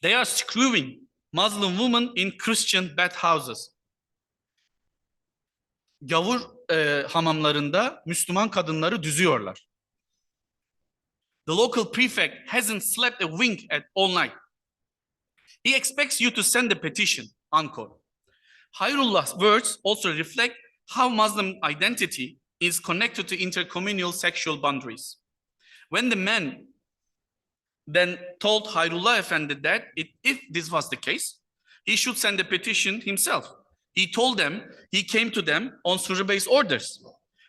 They are screwing Muslim women in Christian bathhouses. Gavur hamamlarında Müslüman kadınları düzüyorlar. The local prefect hasn't slept a wink all night. He expects you to send a petition, unquote. Hayrullah's words also reflect how Muslim identity is connected to intercommunal sexual boundaries. When the men then told Hayrullah Efendi that if this was the case, he should send a petition himself. He told them, he came to them on Sırrı Bey's orders.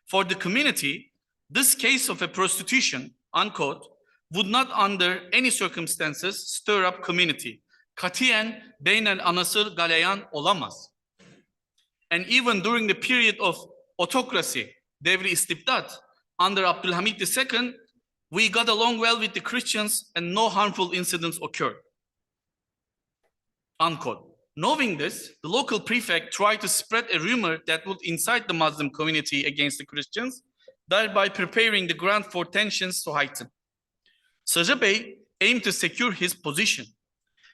For the community, this case of a prostitution, unquote, would not under any circumstances stir up community. Katiyen beynel anasır galeyan olamaz. And even during the period of autocracy, devri istibdat, under Abdülhamid II, we got along well with the Christians and no harmful incidents occurred. Unquote. Knowing this, the local prefect tried to spread a rumor that would incite the Muslim community against the Christians, thereby preparing the ground for tensions to heighten. Sırrı Bey aimed to secure his position.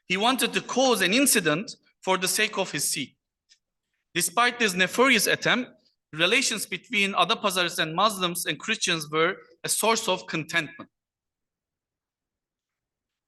He wanted to cause an incident for the sake of his seat. Despite this nefarious attempt, relations between Adapazarıs and Muslims and Christians were a source of contentment.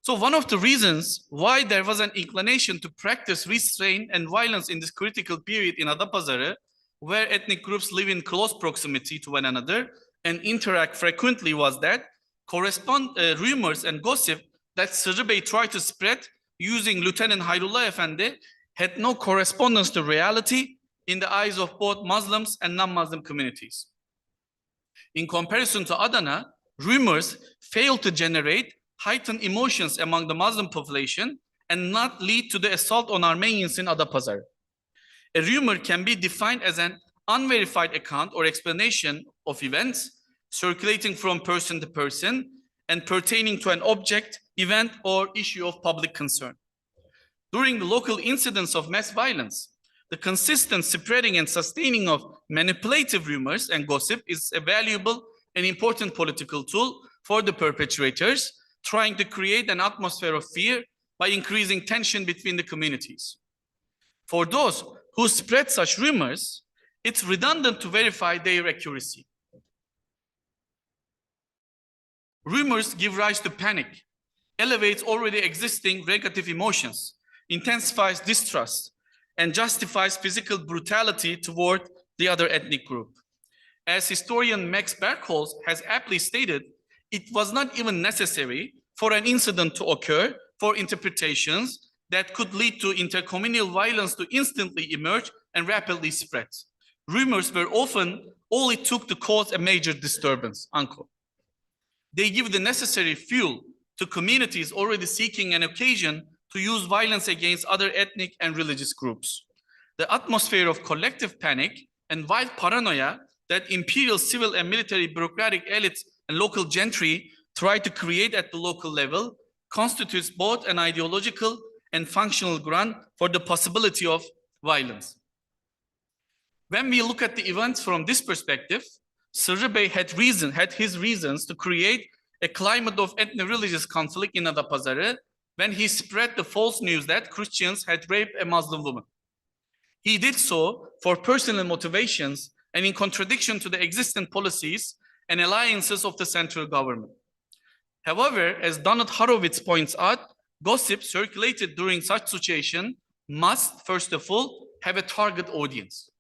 So one of the reasons why there was an inclination to practice restraint and violence in this critical period in Adapazarı, where ethnic groups live in close proximity to one another and interact frequently, was that rumors and gossip that Sırrı Bey tried to spread using Lieutenant Hayrullah Efendi had no correspondence to reality in the eyes of both Muslims and non-Muslim communities. In comparison to Adana, rumors failed to generate heightened emotions among the Muslim population and not lead to the assault on Armenians in Adapazarı. A rumor can be defined as an unverified account or explanation of events circulating from person to person and pertaining to an object, event, or issue of public concern. During the local incidents of mass violence, the consistent spreading and sustaining of manipulative rumors and gossip is a valuable and important political tool for the perpetrators, trying to create an atmosphere of fear by increasing tension between the communities. For those who spread such rumors, it's redundant to verify their accuracy. Rumors give rise to panic, elevates already existing negative emotions, intensifies distrust, and justifies physical brutality toward the other ethnic group. As historian Max Bergholz has aptly stated, it was not even necessary for an incident to occur for interpretations that could lead to intercommunal violence to instantly emerge and rapidly spread. Rumors were often all it took to cause a major disturbance, unquote. They give the necessary fuel to communities already seeking an occasion to use violence against other ethnic and religious groups. The atmosphere of collective panic and wild paranoia that imperial civil and military bureaucratic elites and local gentry try to create at the local level constitutes both an ideological and functional ground for the possibility of violence. When we look at the events from this perspective, Sırrı Bey had his reasons to create a climate of ethno-religious conflict in Adapazarı when he spread the false news that Christians had raped a Muslim woman. He did so for personal motivations and in contradiction to the existing policies and alliances of the central government. However, as Donald Horowitz points out, gossip circulated during such situation must, first of all, have a target audience.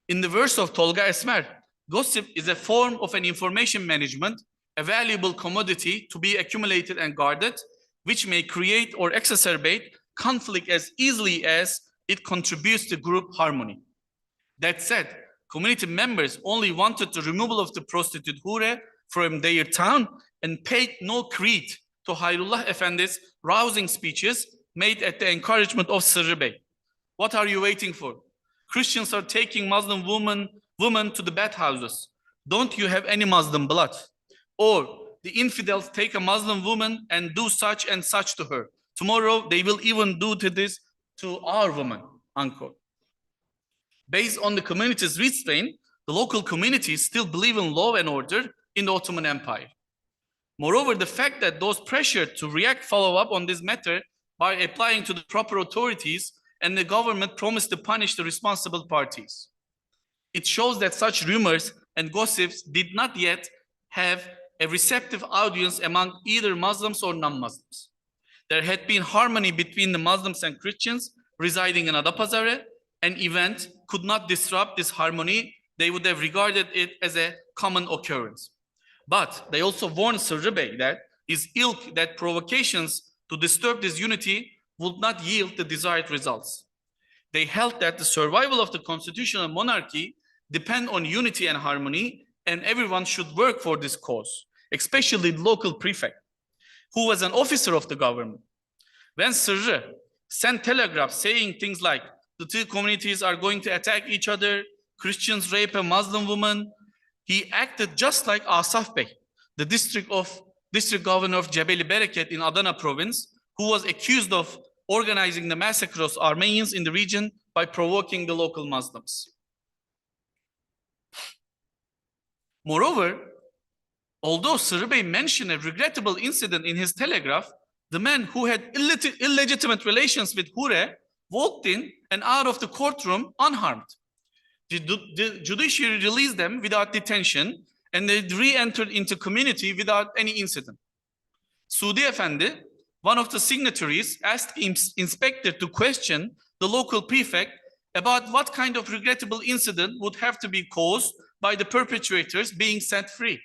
In the words of Tolga Esmer, gossip is a form of an information management, a valuable commodity to be accumulated and guarded, which may create or exacerbate conflict as easily as it contributes to group harmony. That said, community members only wanted the removal of the prostitute Hure from their town and paid no creed to Hayrullah Efendi's rousing speeches made at the encouragement of Sırrı Bey. What are you waiting for? Christians are taking Muslim women to the bathhouses. Don't you have any Muslim blood? Or the infidels take a Muslim woman and do such and such to her. Tomorrow they will even do this to our woman, unquote. Based on the community's restraint, the local communities still believe in law and order in the Ottoman Empire. Moreover, the fact that those pressured to react follow up on this matter by applying to the proper authorities and the government promised to punish the responsible parties. It shows that such rumors and gossips did not yet have a receptive audience among either Muslims or non-Muslims. There had been harmony between the Muslims and Christians residing in Adapazarı. An event could not disrupt this harmony. They would have regarded it as a common occurrence. But they also warned Sırrı Bey that his ilk that provocations to disturb this unity would not yield the desired results. They held that the survival of the constitutional monarchy depend on unity and harmony, and everyone should work for this cause, especially the local prefect, who was an officer of the government. When Sırrı sent telegraphs saying things like, the two communities are going to attack each other, Christians rape a Muslim woman, he acted just like Asaf Bey, the district governor of Cebeli Bereket in Adana province, who was accused of organizing the massacre of Armenians in the region by provoking the local Muslims. Moreover, although Sırrı Bey mentioned a regrettable incident in his telegraph, the man who had illegitimate relations with Hure walked in and out of the courtroom unharmed. The judiciary released them without detention, and they re-entered into community without any incident. Sudi Efendi, one of the signatories, asked the inspector to question the local prefect about what kind of regrettable incident would have to be caused by the perpetrators being set free.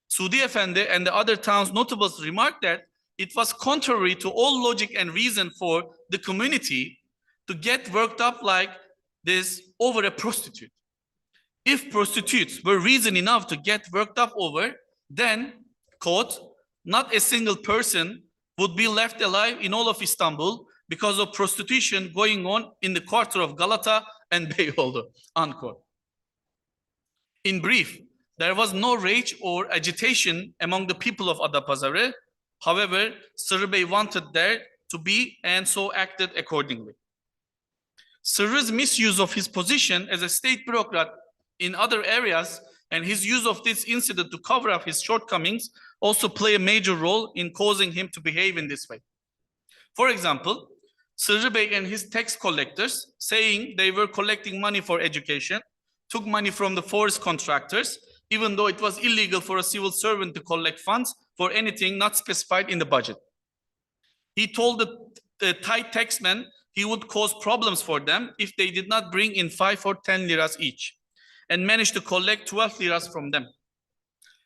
Sudi Efendi and the other town's notables remarked that it was contrary to all logic and reason for the community to get worked up like this over a prostitute. If prostitutes were reason enough to get worked up over, then, quote, not a single person would be left alive in all of Istanbul because of prostitution going on in the quarter of Galata and Beyoğlu, unquote. In brief, there was no rage or agitation among the people of Adapazarı. However, Sırrı Bey wanted there to be and so acted accordingly. Sırrı's misuse of his position as a state bureaucrat in other areas and his use of this incident to cover up his shortcomings also play a major role in causing him to behave in this way. For example, Sırrı Bey and his tax collectors, saying they were collecting money for education, took money from the forest contractors, even though it was illegal for a civil servant to collect funds for anything not specified in the budget. He told the Thai taxmen he would cause problems for them if they did not bring in 5 or 10 liras each, and managed to collect 12 liras from them.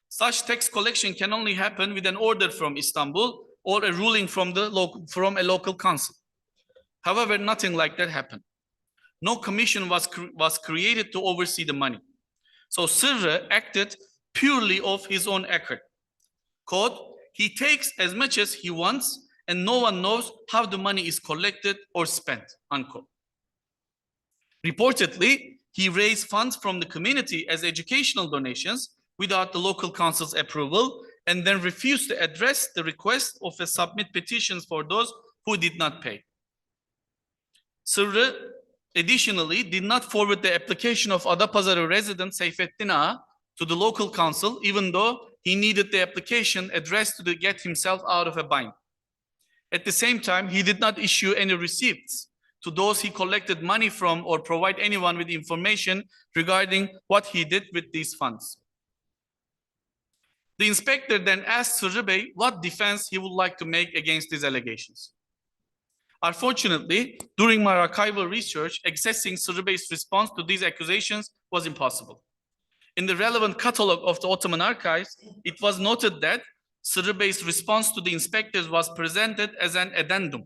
Such tax collection can only happen with an order from Istanbul or a ruling from a local council. However, nothing like that happened. No commission was created to oversee the money. So Sırrı acted purely of his own accord. Quote, he takes as much as he wants and no one knows how the money is collected or spent, unquote. Reportedly, he raised funds from the community as educational donations without the local council's approval, and then refused to address the request of a submit petitions for those who did not pay. Sırrı additionally did not forward the application of Adapazarı resident Seyfettin Ağa to the local council, even though he needed the application addressed to get himself out of a bind. At the same time, he did not issue any receipts to those he collected money from or provide anyone with information regarding what he did with these funds. The inspector then asked Sırrı Bey what defense he would like to make against these allegations. Unfortunately, during my archival research, accessing Sırrı Bey's response to these accusations was impossible. In the relevant catalog of the Ottoman archives, it was noted that Sırrı Bey's response to the inspectors was presented as an addendum.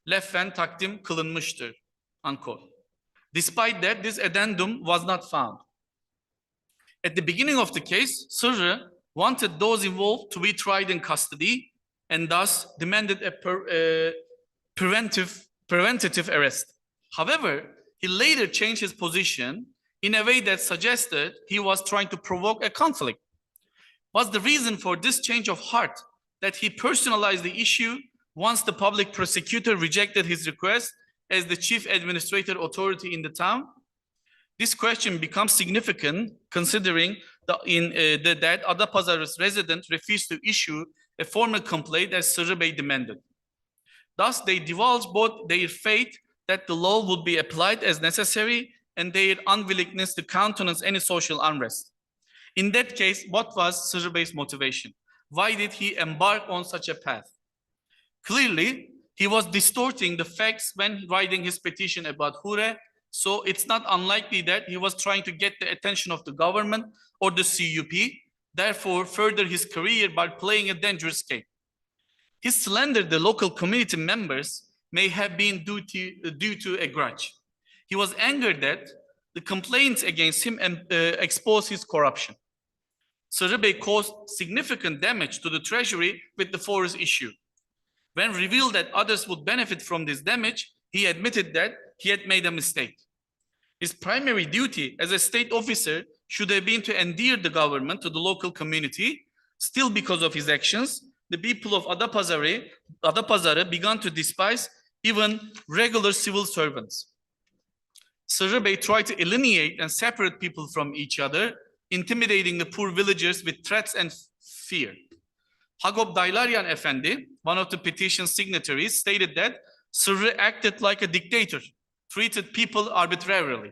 Leffen takdim kılınmıştır, unquote. Despite that, this addendum was not found. At the beginning of the case, Sırrı wanted those involved to be tried in custody and thus demanded a preventative arrest. However, he later changed his position in a way that suggested he was trying to provoke a conflict. Was the reason for this change of heart that he personalized the issue once the public prosecutor rejected his request as the chief administrative authority in the town? This question becomes significant considering that Adapazarı's resident refused to issue a formal complaint as Sırrı Bey demanded. Thus, they divulged both their faith that the law would be applied as necessary and their unwillingness to countenance any social unrest. In that case, what was Sırrı Bey's motivation? Why did he embark on such a path? Clearly, he was distorting the facts when writing his petition about Hure, so it's not unlikely that he was trying to get the attention of the government or the CUP, therefore further his career by playing a dangerous game. He slandered the local community members may have been due to a grudge. He was angered that the complaints against him exposed his corruption. Sırrı Bey caused significant damage to the treasury with the forest issue. When revealed that others would benefit from this damage, he admitted that he had made a mistake. His primary duty as a state officer should have been to endear the government to the local community. Still, because of his actions, the people of Adapazarı began to despise even regular civil servants. Sırrı Bey tried to alienate and separate people from each other, intimidating the poor villagers with threats and fear. Hagop Daylaryan Efendi, one of the petition signatories, stated that Sırrı acted like a dictator, treated people arbitrarily.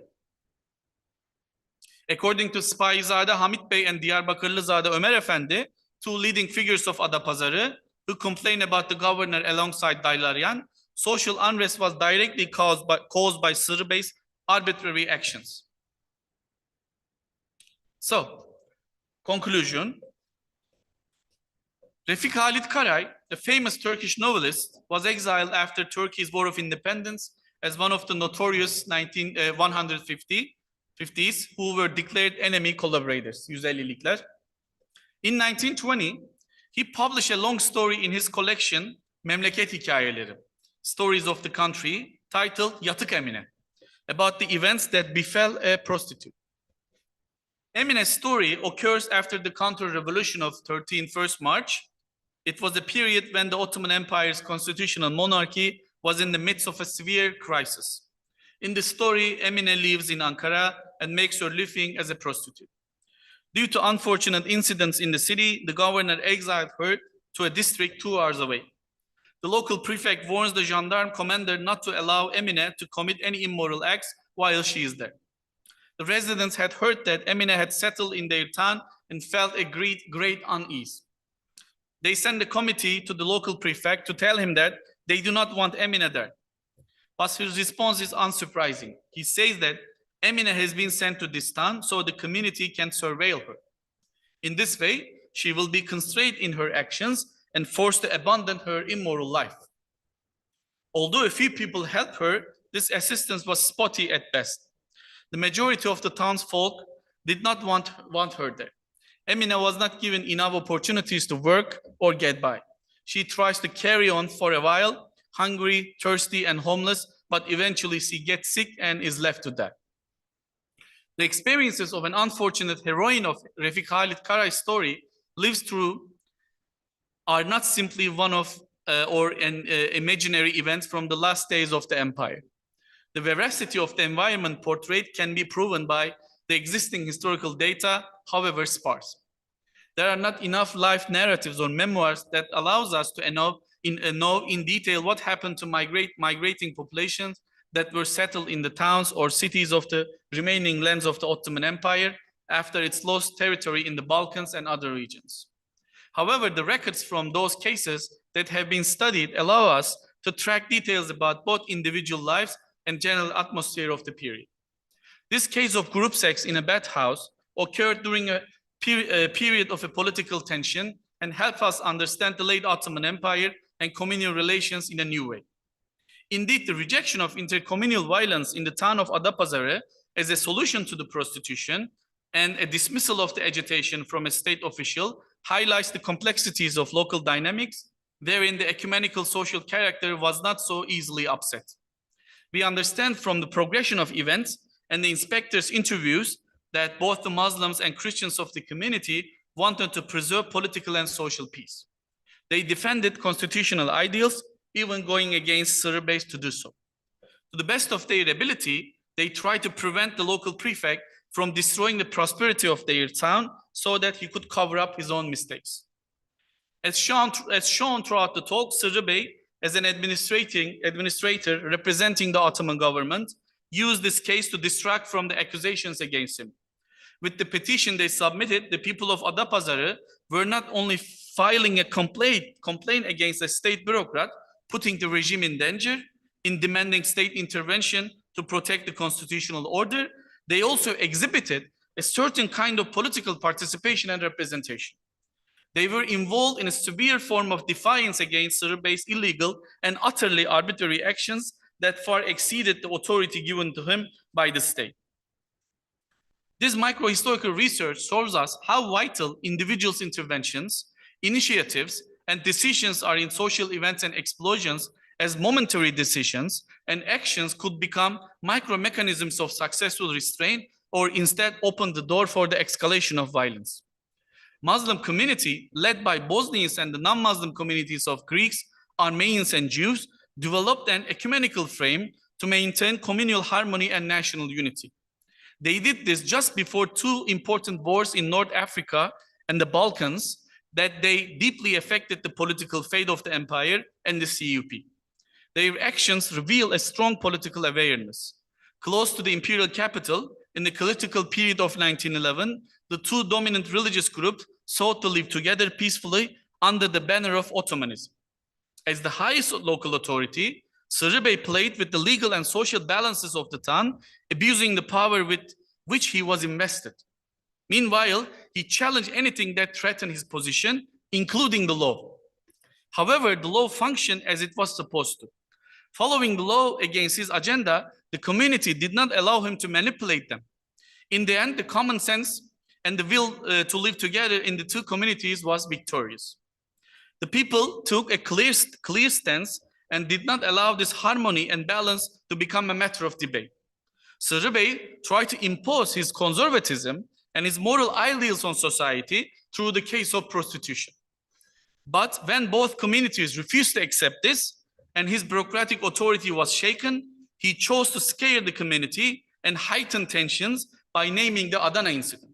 According to Spahizade Hamit Bey and Diyarbakırlızade Ömer Efendi, two leading figures of Adapazarı, who complain about the governor alongside Daylaryan, social unrest was directly caused by Sırrı Bey's arbitrary actions. So, conclusion. Refik Halit Karay, the famous Turkish novelist, was exiled after Turkey's War of Independence as one of the notorious 150s who were declared enemy collaborators, 150'likler. In 1920, he published a long story in his collection, Memleket Hikayeleri, Stories of the Country, titled Yatık Emine, about the events that befell a prostitute. Emine's story occurs after the counter-revolution of 1st March. It was a period when the Ottoman Empire's constitutional monarchy was in the midst of a severe crisis. In the story, Emine lives in Ankara and makes her living as a prostitute. Due to unfortunate incidents in the city, the governor exiled her to a district 2 hours away. The local prefect warns the gendarme commander not to allow Emine to commit any immoral acts while she is there. The residents had heard that Emine had settled in their town and felt a great unease. They sent a committee to the local prefect to tell him that they do not want Emine there. But his response is unsurprising. He says that Emine has been sent to this town so the community can surveil her. In this way, she will be constrained in her actions and forced to abandon her immoral life. Although a few people helped her, this assistance was spotty at best. The majority of the townsfolk did not want her there. Emine was not given enough opportunities to work or get by. She tries to carry on for a while, hungry, thirsty, and homeless, but eventually she gets sick and is left to die. The experiences of an unfortunate heroine of Refik Halit Karay's story lives through are not simply one of or an imaginary event from the last days of the empire. The veracity of the environment portrayed can be proven by the existing historical data, however sparse. There are not enough life narratives or memoirs that allows us to know in detail what happened to migrating populations that were settled in the towns or cities of the remaining lands of the Ottoman Empire after its lost territory in the Balkans and other regions. However, the records from those cases that have been studied allow us to track details about both individual lives and general atmosphere of the period. This case of group sex in a bathhouse occurred during a period of a political tension and helped us understand the late Ottoman Empire and communal relations in a new way. Indeed, the rejection of intercommunal violence in the town of Adapazarı as a solution to the prostitution and a dismissal of the agitation from a state official highlights the complexities of local dynamics, wherein the ecumenical social character was not so easily upset. We understand from the progression of events and the inspectors' interviews that both the Muslims and Christians of the community wanted to preserve political and social peace. They defended constitutional ideals, even going against Sırrı Bey to do so. To the best of their ability, they tried to prevent the local prefect from destroying the prosperity of their town so that he could cover up his own mistakes. As shown throughout the talk, Sırrı Bey, as an administrator representing the Ottoman government, used this case to distract from the accusations against him. With the petition they submitted, the people of Adapazarı were not only filing a complaint against a state bureaucrat, putting the regime in danger, in demanding state intervention to protect the constitutional order, they also exhibited a certain kind of political participation and representation. They were involved in a severe form of defiance against Sırrıbey's illegal and utterly arbitrary actions that far exceeded the authority given to him by the state. This microhistorical research shows us how vital individuals' interventions, initiatives, and decisions are in social events and explosions, as momentary decisions and actions could become micro-mechanisms of successful restraint or instead open the door for the escalation of violence. Muslim community, led by Bosnians and the non-Muslim communities of Greeks, Armenians, and Jews, developed an ecumenical frame to maintain communal harmony and national unity. They did this just before two important wars in North Africa and the Balkans that they deeply affected the political fate of the empire and the CUP. Their actions reveal a strong political awareness. Close to the imperial capital, in the political period of 1911, the two dominant religious groups sought to live together peacefully under the banner of Ottomanism. As the highest local authority, Sırrıbey played with the legal and social balances of the town, abusing the power with which he was invested. Meanwhile, he challenged anything that threatened his position, including the law. However, the law functioned as it was supposed to. Following the law against his agenda, the community did not allow him to manipulate them. In the end, the common sense and the will to live together in the two communities was victorious. The people took a clear stance and did not allow this harmony and balance to become a matter of debate. Sırrıbey tried to impose his conservatism and his moral ideals on society through the case of prostitution. But when both communities refused to accept this and his bureaucratic authority was shaken, he chose to scare the community and heighten tensions by naming the Adana incident.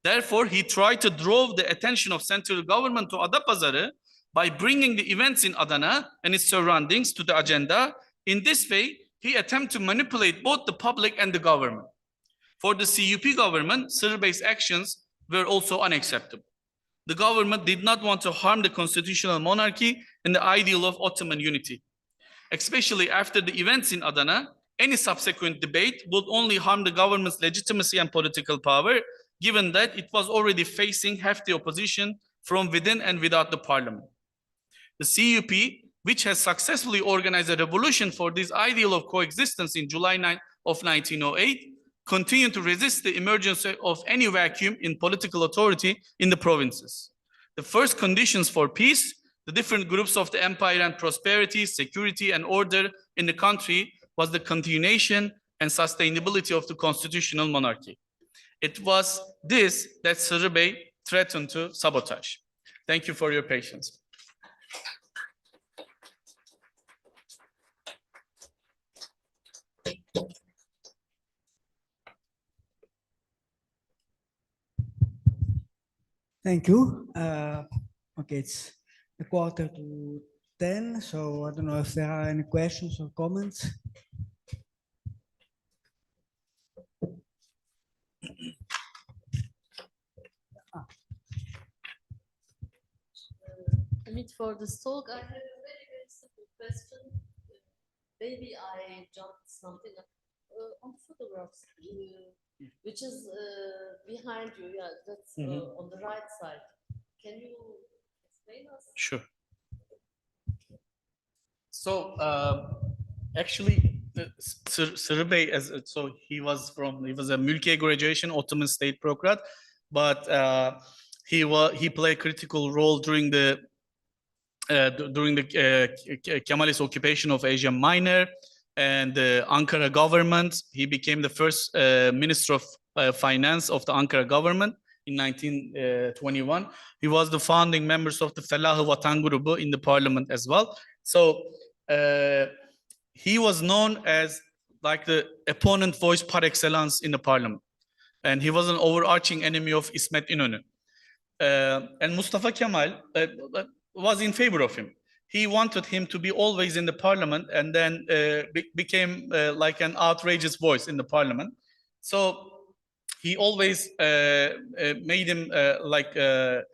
Therefore, he tried to draw the attention of central government to Adapazarı by bringing the events in Adana and its surroundings to the agenda. In this way, he attempted to manipulate both the public and the government. For the CUP government, Sırrıbey's actions were also unacceptable. The government did not want to harm the constitutional monarchy and the ideal of Ottoman unity. Especially after the events in Adana, any subsequent debate would only harm the government's legitimacy and political power, given that it was already facing hefty opposition from within and without the parliament. The CUP, which has successfully organized a revolution for this ideal of coexistence in July 9 of 1908, continued to resist the emergence of any vacuum in political authority in the provinces. The first conditions for peace, the different groups of the empire and prosperity, security, and order in the country was the continuation and sustainability of the constitutional monarchy. It was this that Sırrıbey threatened to sabotage. Thank you for your patience. Thank you. Okay, it's 9:45, so I don't know if there are any questions or comments. Ümit, for this talk, I have a very, very simple question. Maybe I jumped something on photographs, which is behind you. Yeah, that's on the right side. Can you explain us? Sure. So actually, Sırrıbey, so he was a Mülkiye graduation, Ottoman state bureaucrat, but he played a critical role during the Kemalist occupation of Asia Minor and the Ankara government. He became the first minister of finance of the Ankara government in 1921. He was the founding members of the Felah-ı Vatan Grubu in the parliament as well. So he was known as like the opponent voice par excellence in the parliament. And he was an overarching enemy of İsmet İnönü. And Mustafa Kemal was in favor of him. He wanted him to be always in the parliament, and then became like an outrageous voice in the parliament. So he always made him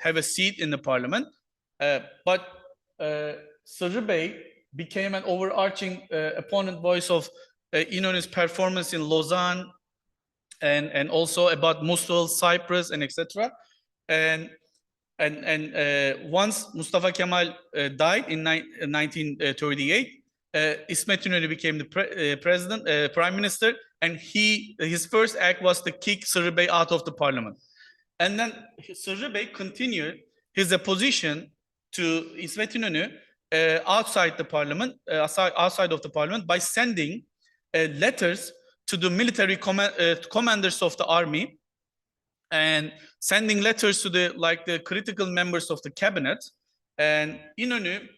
have a seat in the parliament. But Sırrıbey became an overarching opponent voice of İnönü's performance in Lausanne, and also about Mosul, Cyprus, and etc. And once Mustafa Kemal died in 1938, İsmet İnönü became the prime minister, and his first act was to kick Sırrı Bey out of the parliament. And then Sırrı Bey continued his opposition to İsmet İnönü outside the parliament, outside of the parliament, by sending letters to the military commanders of the army, and sending letters to the critical members of the cabinet. And İnönü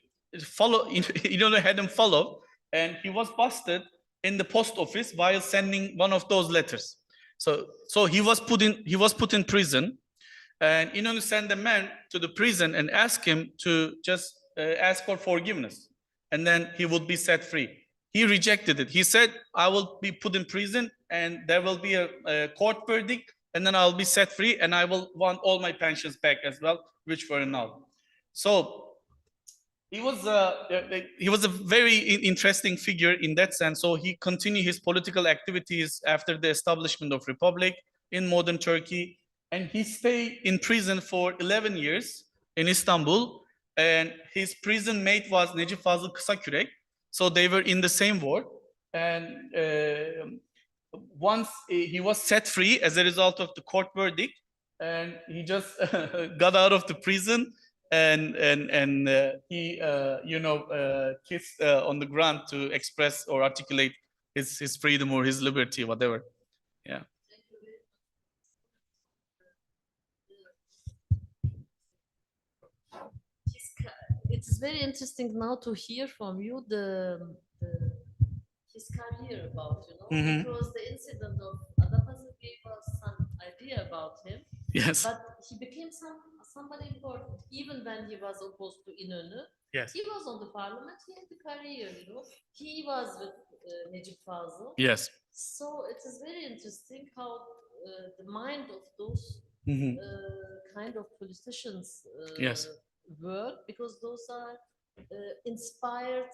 had him followed, and he was busted in the post office while sending one of those letters. So he was put in prison, and İnönü sent a man to the prison and asked him to just ask for forgiveness, and then he would be set free. He rejected it. He said, I will be put in prison, and there will be a court verdict, and then I'll be set free, and I will want all my pensions back as well, which were annulled. So he was a very interesting figure in that sense. So he continued his political activities after the establishment of republic in modern Turkey, and he stayed in prison for 11 years in Istanbul, and his prison mate was Necip Fazıl Kısakürek. So they were in the same war, and once he was set free as a result of the court verdict, and he just got out of the prison, and he kissed on the ground to express or articulate his freedom or his liberty, whatever. Yeah. It's very interesting now to hear from you his career about, because the incident of Adapazarı gave us some idea about him. Yes. But he became somebody important, even when he was opposed to İnönü. Yes. He was on the parliament, he had the career, He was with Necip Fazıl. Yes. So it is very interesting how the mind of those kind of politicians yes. work, because those are inspired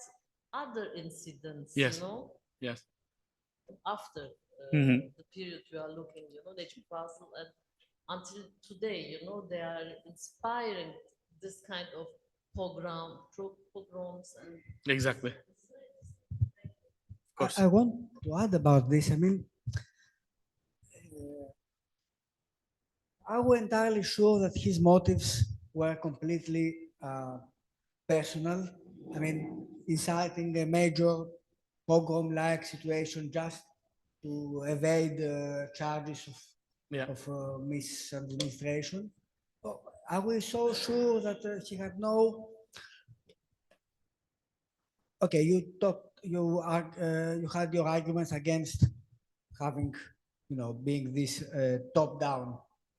other incidents, yes. Yes. After the period we are looking, Necip Fazıl, and until today, they are inspiring this kind of pogroms and exactly. Of course. I want to add about this. I mean, are we entirely sure that his motives were completely personal? I mean, inciting a major pogrom-like situation just to evade charges of misadministration? Are we so sure that he had no? Okay, you had your arguments against having, being this top-down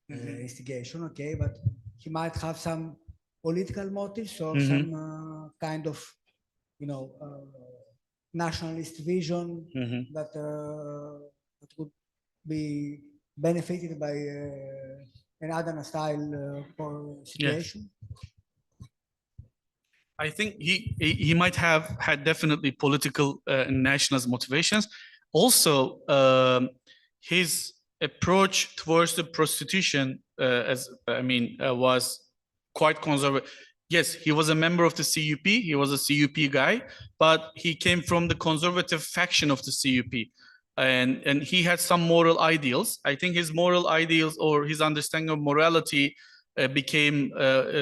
instigation. Okay, but he might have some political motives or some kind of, nationalist vision that would be benefited by an Adana style situation. Yes. I think he might have had definitely political and nationalist motivations. Also, his approach towards the prostitution, was quite conservative. Yes, he was a member of the CUP. He was a CUP guy, but he came from the conservative faction of the CUP, and he had some moral ideals. I think his moral ideals or his understanding of morality became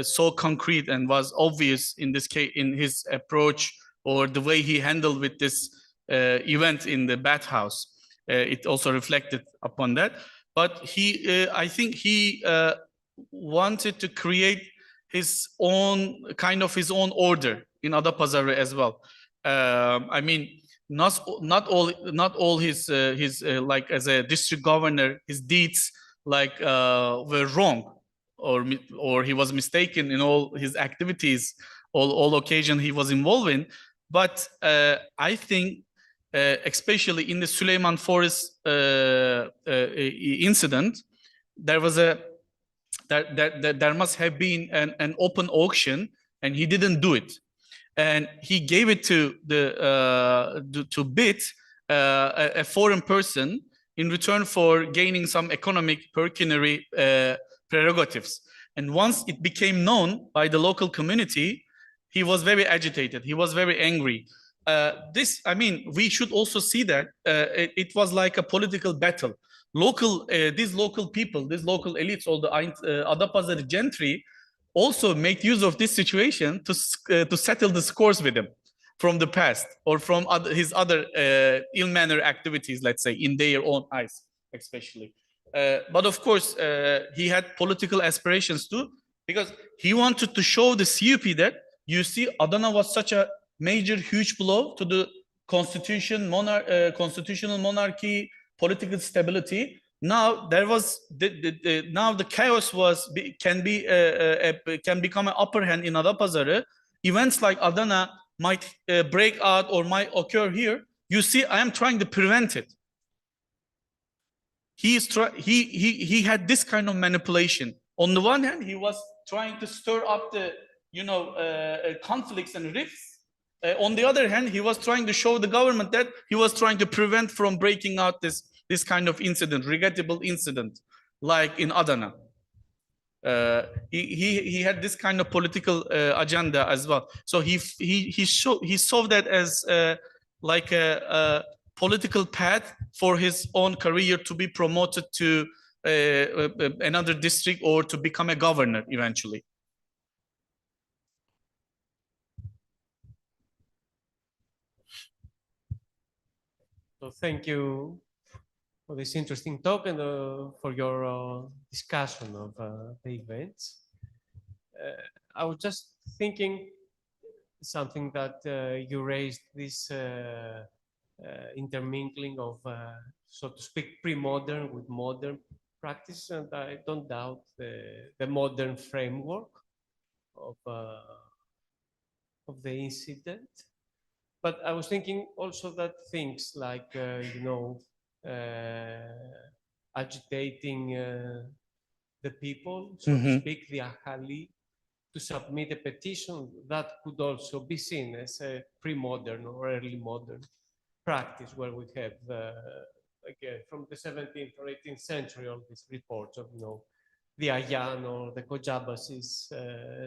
so concrete and was obvious in this case, in his approach or the way he handled with this event in the bathhouse. It also reflected upon that. But I think he wanted to create his own order in Adapazarı as well. Not all his like as a district governor, his deeds were wrong, or he was mistaken in all his activities, all occasions he was involved in. But I think, especially in the Süleyman Forest incident, there was there must have been an open auction, and he didn't do it, and he gave it to bid a foreign person in return for gaining some economic pecuniary prerogatives. And once it became known by the local community, he was very agitated. He was very angry. I mean, we should also see that it was like a political battle. These local people, these local elites, all the Adapazarı gentry, also make use of this situation to settle the scores with him from the past or from his other ill-mannered activities, let's say, in their own eyes, especially. But of course, he had political aspirations too, because he wanted to show the CUP that, you see, Adana was such a major, huge blow to the constitutional monarchy, political stability. Now there was now the chaos can become an upper hand in Adapazarı. Events like Adana might break out or might occur here. You see, I am trying to prevent it. He had this kind of manipulation. On the one hand, he was trying to stir up the conflicts and rifts. On the other hand, he was trying to show the government that he was trying to prevent from breaking out this kind of incident, regrettable incident, like in Adana. He had this kind of political agenda as well. So he saw that as like a political path for his own career to be promoted to another district or to become a governor eventually. So thank you for this interesting talk and for your discussion of the events. I was just thinking something that you raised, this intermingling of, so to speak, pre-modern with modern practice, and I don't doubt the modern framework of the incident. But I was thinking also that things like, agitating the people, so to speak, the Ahali, to submit a petition, that could also be seen as a pre-modern or early modern practice, where we have, again, from the 17th or 18th century, all these reports of, the Ayan or the Kojabasis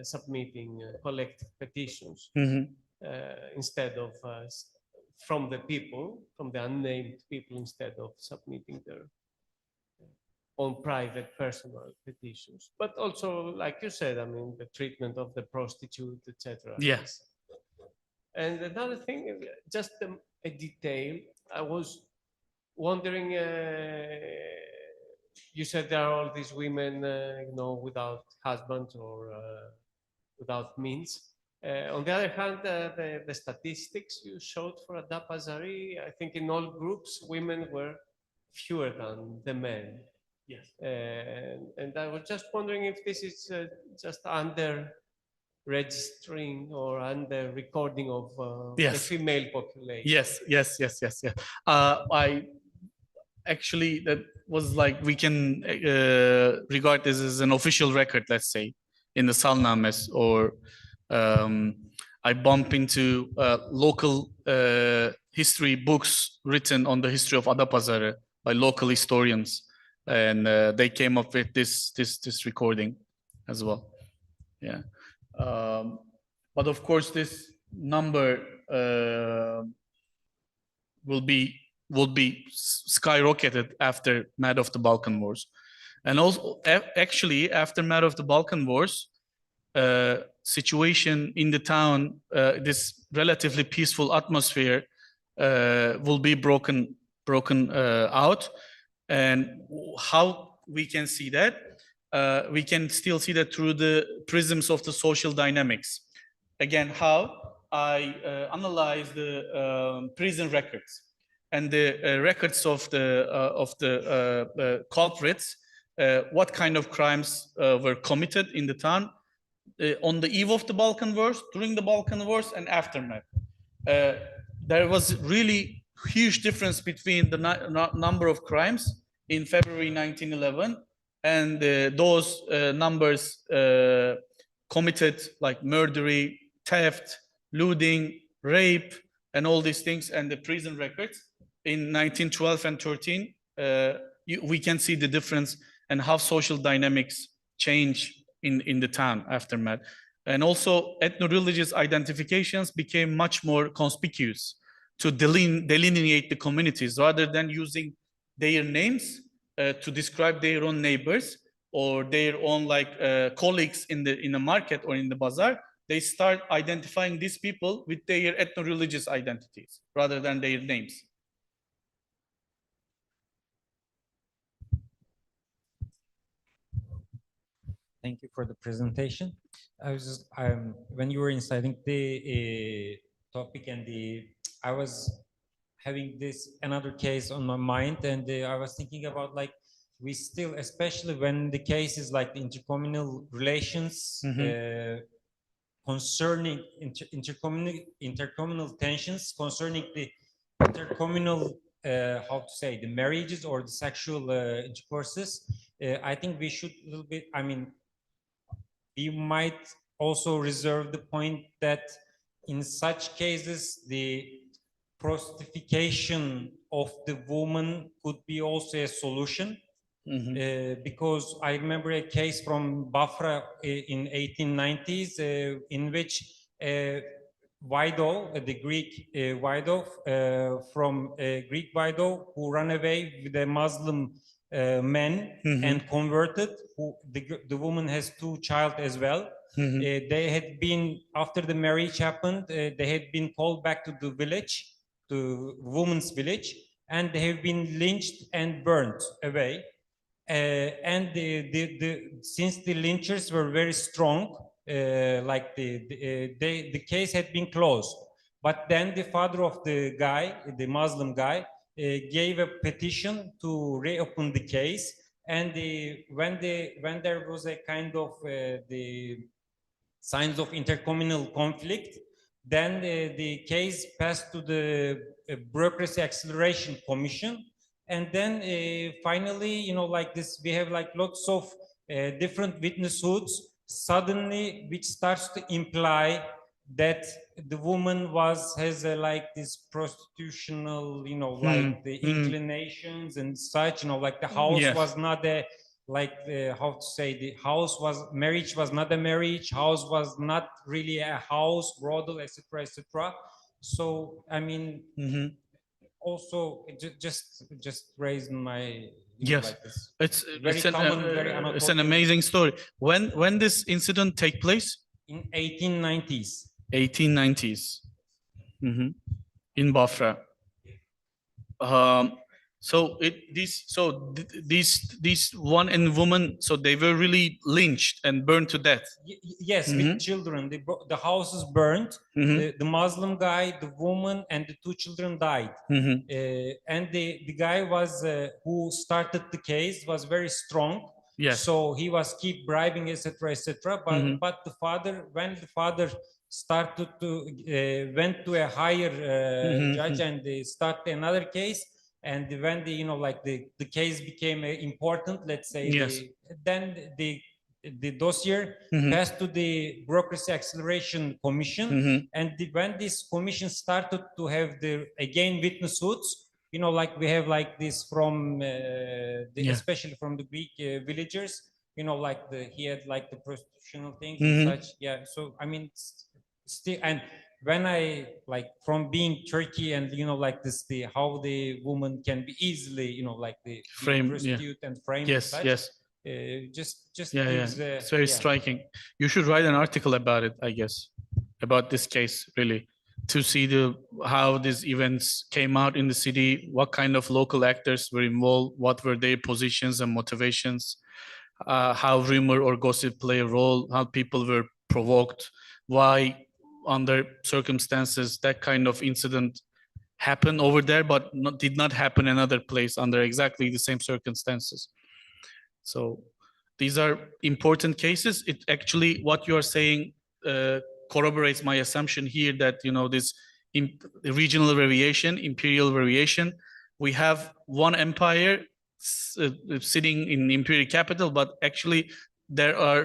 submitting collective petitions instead of from the people, from the unnamed people, instead of submitting their own private personal petitions. But also, like you said, I mean, the treatment of the prostitute, etc. Yes. And another thing, just a detail, I was wondering, you said there are all these women, without husbands or without means. On the other hand, the statistics you showed for Adapazarı, I think in all groups, women were fewer than the men. Yes. And I was just wondering if this is just under registering or under recording of the female population. Yes. I actually, that was like, we can regard this as an official record, let's say, in the Salnames, or I bump into local history books written on the history of Adapazarı by local historians, and they came up with this recording as well. Yeah, but of course this number will be skyrocketed after Mad of the Balkan Wars, and also actually after Mad of the Balkan Wars, situation in the town, this relatively peaceful atmosphere will be broken out. And how we can see that? We can still see that through the prisms of the social dynamics. Again, how I analyze the prison records and the records of the culprits, what kind of crimes were committed in the town on the eve of the Balkan Wars, during the Balkan Wars, and aftermath. There was really huge difference between the number of crimes in February 1911 and those numbers committed, like murder, theft, looting, rape, and all these things, and the prison records in 1912 and 13. We can see the difference and how social dynamics change in the town aftermath. And also ethno-religious identifications became much more conspicuous to delineate the communities rather than using their names to describe their own neighbors or their own colleagues in the market or in the bazaar. They start identifying these people with their ethno-religious identities rather than their names. Thank you for the presentation. I was just, when you were inciting the topic and I was having another case on my mind, and I was thinking about we still, especially when the case is like the intercommunal relations, concerning intercommunal tensions, concerning the intercommunal, how to say, the marriages or the sexual intercourses. I think we should a little bit, we might also reserve the point that in such cases, the prostitution of the woman could be also a solution. Because I remember a case from Bafra in 1890s in which widow, the Greek widow from Greek widow who ran away with a Muslim man and converted, who the woman has 2 children as well. They had been, after the marriage happened, they had been called back to the village, to woman's village, and they have been lynched and burnt away. And since the lynchers were very strong, the case had been closed. But then the father of the guy, the Muslim guy, gave a petition to reopen the case. And when there was a kind of the signs of intercommunal conflict, then the case passed to the Bureaucracy Acceleration Commission. And then finally, we have lots of different witnesshoods suddenly, which starts to imply that the woman has this prostitutional, the inclinations and such, the house was not a, how to say, marriage was not a marriage, house was not really a house, brothel, etc., etc. So, also just raised my it's an amazing story. When this incident take place? In 1890s. 1890s. In Bafra. So these one and woman, so they were really lynched and burned to death. Yes, with children. The house is burned. The Muslim guy, the woman, and the 2 children died. And the guy was who started the case was very strong. Yes. So he was keep bribing, etc., etc. But the father, when the father started to went to a higher judge and they start another case. And when the case became important, let's say, then the dossier passed to the Bureaucracy Acceleration Commission. And when this commission started to have again witnesshoods, we have this from especially from the Greek villagers, he had the prostitutional things and such. Yeah. So still, and when I from being Turkey and how the woman can be easily frame, prostitute and frame. Yes, and such, yes. Just gives, it's very striking. You should write an article about it, I guess, about this case really, to see how these events came out in the city, what kind of local actors were involved, what were their positions and motivations, how rumor or gossip play a role, how people were provoked, why under circumstances that kind of incident happened over there but did not happen in another place under exactly the same circumstances. So these are important cases. It actually, what you are saying corroborates my assumption here that this regional variation, imperial variation, we have one empire sitting in the imperial capital, but actually there are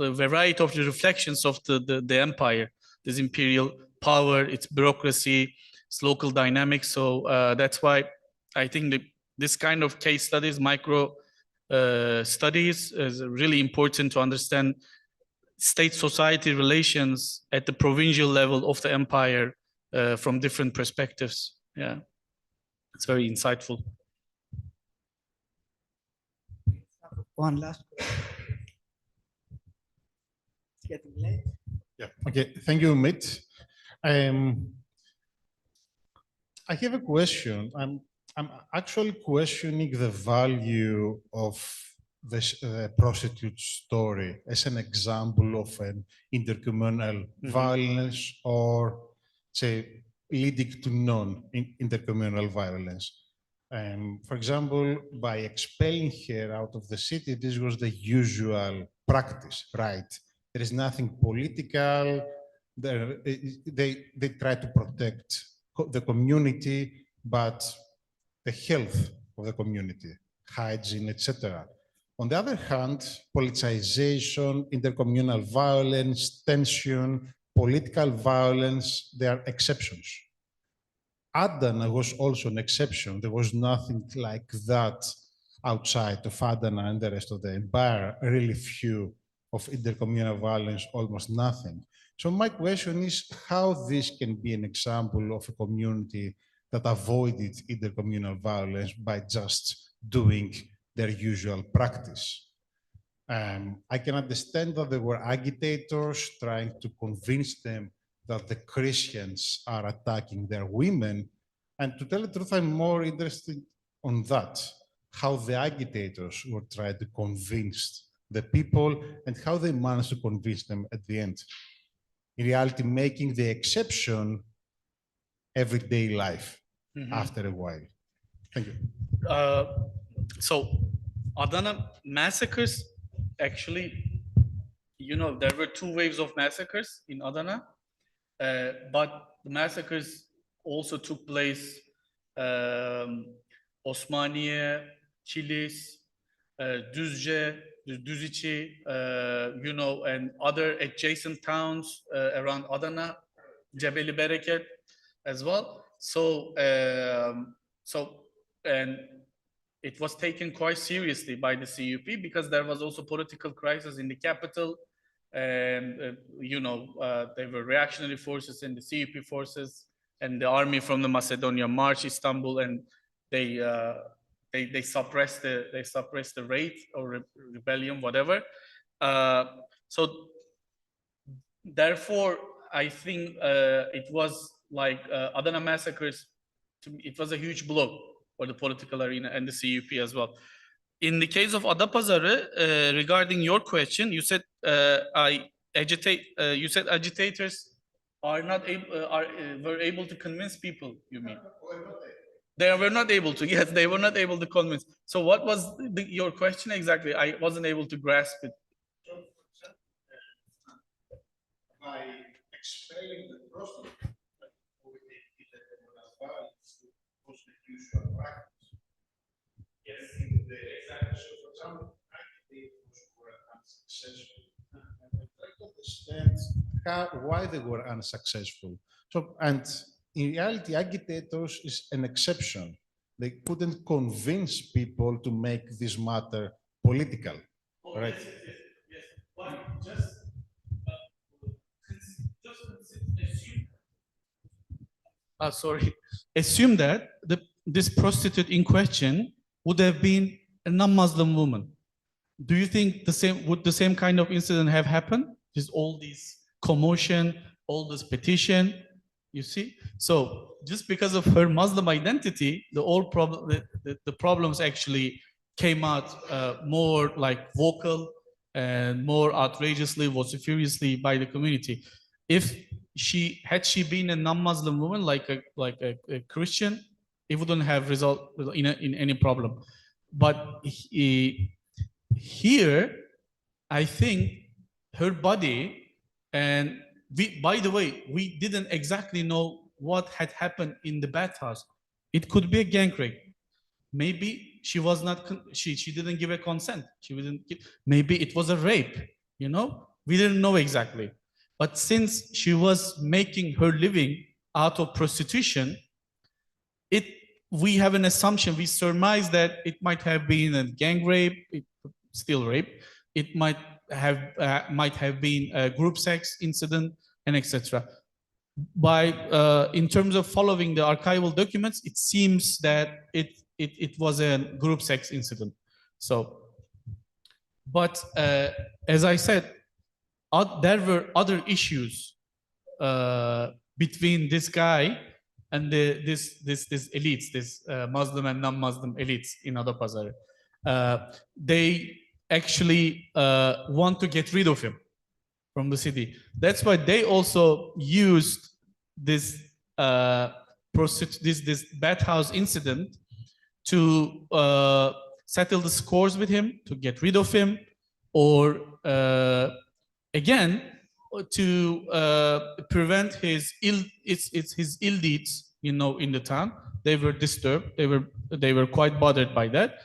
a variety of the reflections of the empire, this imperial power, its bureaucracy, its local dynamics. So that's why I think this kind of case studies, micro studies is really important to understand state-society relations at the provincial level of the empire from different perspectives. Yeah, it's very insightful. One last question. It's getting late. Yeah. Okay. Thank you, Ümit. I have a question. I'm actually questioning the value of the prostitute story as an example of an intercommunal violence, or say leading to non-intercommunal violence. For example, by expelling her out of the city, this was the usual practice, right? There is nothing political. They try to protect the community, but the health of the community, hygiene, etc. On the other hand, politicization, intercommunal violence, tension, political violence, they are exceptions. Adana was also an exception. There was nothing like that outside of Adana and the rest of the empire, really few of intercommunal violence, almost nothing. So my question is how this can be an example of a community that avoided intercommunal violence by just doing their usual practice. I can understand that there were agitators trying to convince them that the Christians are attacking their women. And to tell the truth, I'm more interested on that, how the agitators were trying to convince the people and how they managed to convince them at the end. In reality, making the exception everyday life after a while. Thank you. So Adana massacres, actually, you know, there were two waves of massacres in Adana, but the massacres also took place Osmaniye, Kilis, Düzce, Düzici, you know, and other adjacent towns around Adana, Cebeli Bereket as well. So, and it was taken quite seriously by the CUP because there was also political crisis in the capital, and you know, there were reactionary forces and the CUP forces, and the army from the Macedonia marched Istanbul, and they suppressed the raid or rebellion, whatever. So therefore, I think it was like Adana massacres. It was a huge blow for the political arena and the CUP as well. In the case of Adapazarı, regarding your question, you said you said agitators are not were able to convince people. You mean? They were not able to. Yes, they were not able to convince. So what was your question exactly? I wasn't able to grasp it. By expelling the prostitute, was the usual practice. Yes, exactly. So, for example, agitators were unsuccessful. And I try to understand why they were unsuccessful. So, and in reality, agitators is an exception. They couldn't convince people to make this matter political, right? Yes. Why? Just assume. Assume that this prostitute in question would have been a non-Muslim woman. Do you think would the same kind of incident have happened? Just all this commotion, all this petition, you see? So just because of her Muslim identity, the problems actually came out more like vocal and more outrageously, vociferously by the community. If had she been a non-Muslim woman, like a Christian, it wouldn't have resulted in any problem. But here, I think her body, and by the way, we didn't exactly know what had happened in the bathhouse. It could be a gang rape. Maybe she was not. She didn't give a consent. Maybe it was a rape. You know, we didn't know exactly. But since she was making her living out of prostitution, we have an assumption, we surmise that it might have been a gang rape, still rape, it might have been a group sex incident, and etc. In terms of following the archival documents, it seems that it was a group sex incident. So, but as I said, there were other issues between this guy and this elites, this Muslim and non-Muslim elites in Adapazarı. They actually want to get rid of him from the city. That's why they also used this this bathhouse incident to settle the scores with him, to get rid of him, or again to prevent his ill deeds, you know, in the town. They were disturbed. They were quite bothered by that.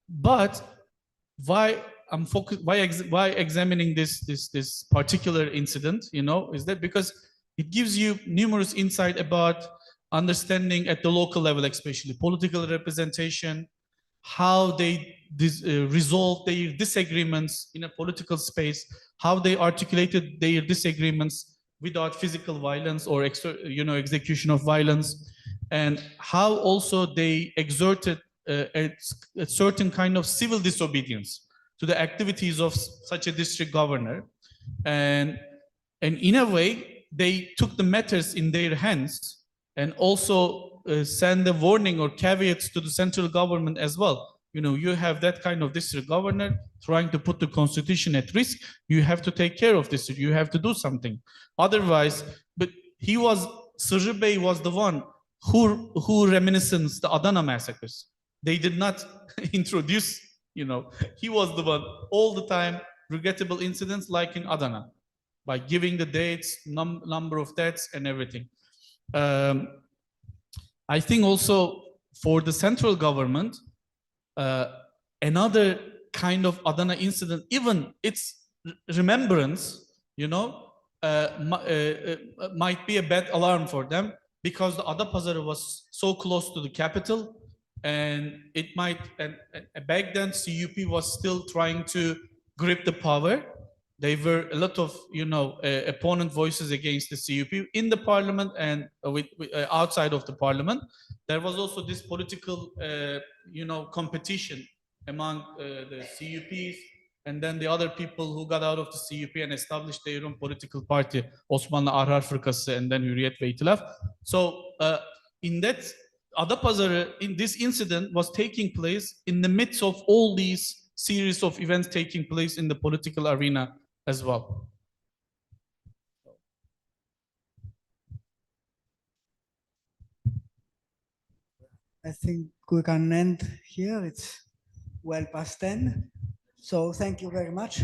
But why I'm focused? Why examining this particular incident? You know, is that because it gives you numerous insight about understanding at the local level, especially political representation, how they resolved their disagreements in a political space, how they articulated their disagreements without physical violence or execution of violence, and how also they exerted a certain kind of civil disobedience to the activities of such a district governor, and in a way they took the matters in their hands and also send a warning or caveats to the central government as well. You know, you have that kind of district governor trying to put the constitution at risk. You have to take care of this. You have to do something. Otherwise, but Sırrı Bey was the one who reminisced the Adana massacres. They did not introduce, you know, he was the one all the time, regrettable incidents like in Adana, by giving the dates, number of deaths and everything. I think also for the central government, another kind of Adana incident, even its remembrance, you know, might be a bad alarm for them, because the Adapazarı was so close to the capital, and it might, and back then CUP was still trying to grip the power. There were a lot of, you know, opponent voices against the CUP in the parliament and outside of the parliament. There was also this political, you know, competition among the CUPs, and then the other people who got out of the CUP and established their own political party, Osmanlı Ahrar Fırkası and then Hürriyet ve İtilaf. So in that Adapazarı, in this incident was taking place in the midst of all these series of events taking place in the political arena as well. I think we can end here. It's well past 10. So thank you very much.